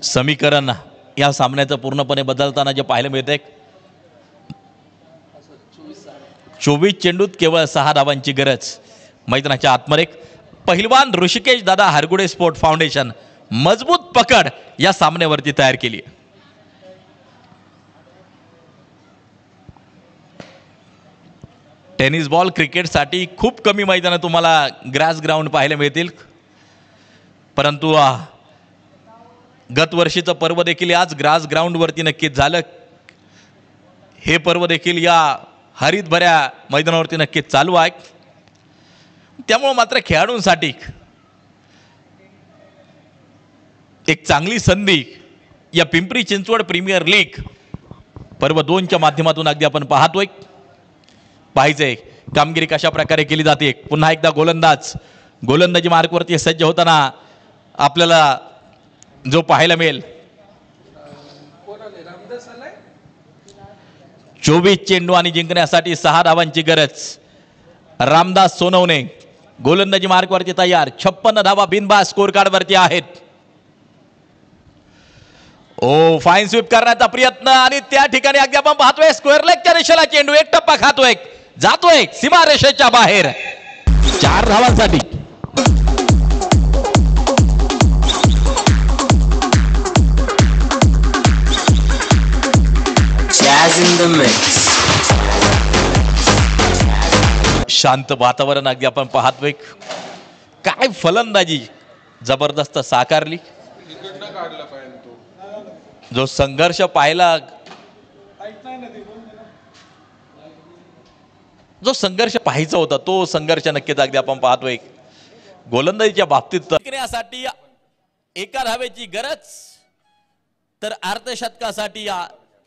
समीकरण या सामन्याचं पूर्णपणे बदलताना जे पाहायला मिळते. 24 चेंडूत केवळ 6 धावांची गरज मैदानाच्या आतमध्ये. पहिलवान ऋषिकेश दादा हरगुडे स्पोर्ट फाउंडेशन मजबूत पकड या सामन्यावरती तयार केली. टेनिस बॉल क्रिकेटसाठी खूप कमी मैदानं तुम्हाला ग्रास ग्राउंड पाहायला मिळतील, परंतु गत वर्षीचं पर्व देखील आज ग्रास ग्राउंडवरती नक्कीच झालं. हे पर्व देखील या हरितभऱ्या मैदानावरती नक्कीच चालू आहे. त्यामुळे मात्र खेळाडूंसाठी एक चांगली संधी या पिंपरी चिंचवड प्रीमियर लीग पर्व 2च्या माध्यमातून अगदी आपण पाहतोय. पाहिजे कामगिरी कशा प्रकारे केली जाते. पुन्हा एकदा गोलंदाजी मार्कवरती सज्ज होताना आपल्याला जो पाहायला मिळेल 24 चेंडू आणि जिंकण्यासाठी 6 धावांची गरज. रामदास सोनवणे गोलंदाजी मार्कवरती तयार. 56 धावा बिनबाद स्कोर कार्ड वरती आहेत. ओ, फाईन स्वीप करण्याचा प्रयत्न आणि त्या ठिकाणी अगदी आपण पाहतोय स्क्वेअर लेगच्या दिशेला चेंडू एक टप्पा खातोय, जातोय सीमारेषेच्या बाहेर 4 धावांसाठी. शांत वातावरण अगदी आपण पाहतोय. काय फलंदाजी जबरदस्त साकारली. जो संघर्ष पाहायला, जो संघर्ष पाहायचा होता तो संघर्ष नक्कीच अगदी आपण पाहतोय. गोलंदाजीच्या बाबतीत जिंकण्यासाठी 1 धावेची गरज, तर अर्धशतकासाठी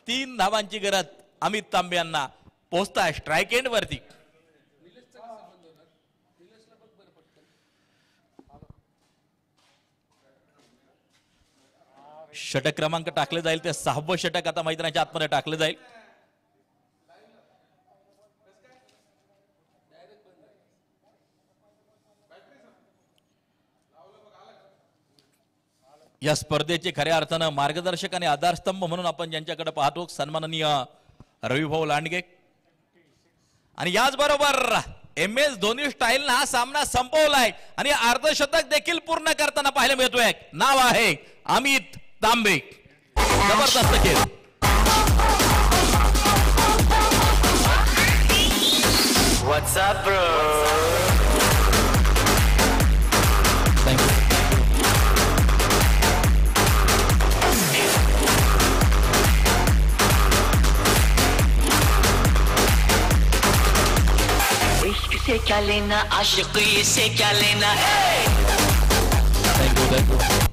3 धावांची गरज. अमित तांबे यांना पोहोचताय स्ट्राईक एंड वरती. षटक क्रमांक टाकले जाईल ते 6वं षटक आता मैदानाच्या आतमध्ये टाकले जाईल. या स्पर्धेचे खऱ्या अर्थानं मार्गदर्शक आणि आधारस्तंभ म्हणून आपण ज्यांच्याकडे पाहतो सन्माननीय रविभाऊ लांडगे. आणि याचबरोबर MS धोनी स्टाईल हा सामना संपवलाय आणि अर्धशतक देखील पूर्ण करताना पाहायला मिळतोय. नाव आहे अमित तांबे. जबरदस्त खेळ. What's up, bro? थँक्यू. इश्क से क्या लेना, आशिकी से क्या लेना. Thank you.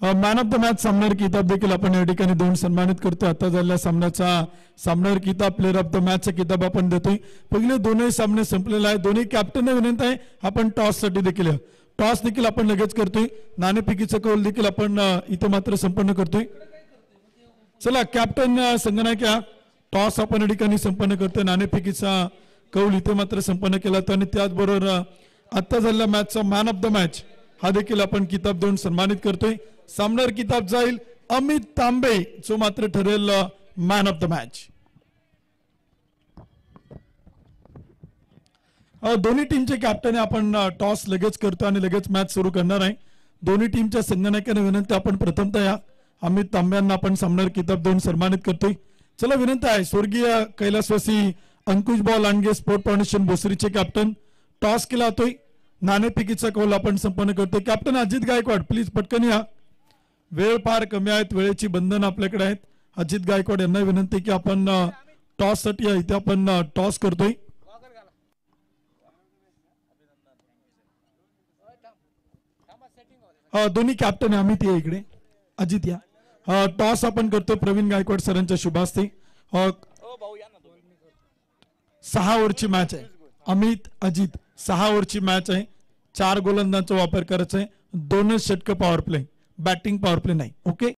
Man of the match सामनार किताब देखील आपण या ठिकाणी 2 सन्मानित करतोय. आता झालेल्या सामन्याचा सामनार किताब, प्लेअर ऑफ द मॅचचा किताब आपण देतोय. पहिले 2 सामने संपलेले आहेत. दोन्ही कॅप्टनने विनंती आहे आपण टॉस साठी देखील टॉस देखील आपण लगेच करतोय. नाणेफेकीचा कौल देखील आपण इथे मात्र संपन्न करतोय. चला कॅप्टन संगनायक या टॉस आपण या ठिकाणी संपन्न करतोय. नाणेफेकीचा कौल इथे मात्र संपन्न केला होता. आणि त्याचबरोबर आता झालेल्या मॅचचा मॅन ऑफ द मॅच हा देखील आपण किताब 2 सन्मानित करतोय. सामनार किताब जाईल अमित तांबे जो मात्र ठरेल मॅन ऑफ द मॅच. दोन्ही टीमचे कॅप्टन आपण टॉस लगेच करतो आणि लगेच मॅच सुरू करणार आहे. दोन्ही टीमच्या संगणकाने विनंती आपण प्रथमतः या अमित तांबे यांना आपण सामनार किताब 2 सन्मानित करतोय. चला विनंती आहे स्वर्गीय कैलासवासी अंकुश भाऊ लांडगे स्पोर्ट फाउंडेशन भोसरीचे कॅप्टन. टॉस केला जातोय. नाणेफेकीचा कौल आपण संपन्न करतोय. कॅप्टन अजित गायकवाड प्लीज पटकन या. वेळ फार कमी आहेत, वेळेची बंधन आपल्याकडे आहेत. अजित गायकवाड यांना विनंती की आपण टॉस साठी इथे आपण टॉस करतोय. दोन्ही कॅप्टन आहे. अमित या इकडे, अजित या. टॉस आपण करतोय प्रवीण गायकवाड सरांच्या शुभास्ते. 6 ओव्हरची मॅच आहे. अमित अजित 6 ओव्हरची मॅच आहे. 4 गोलंदाजांचा वापर करायचा आहे. 2च षटक power play, batting power play नाही. ओके.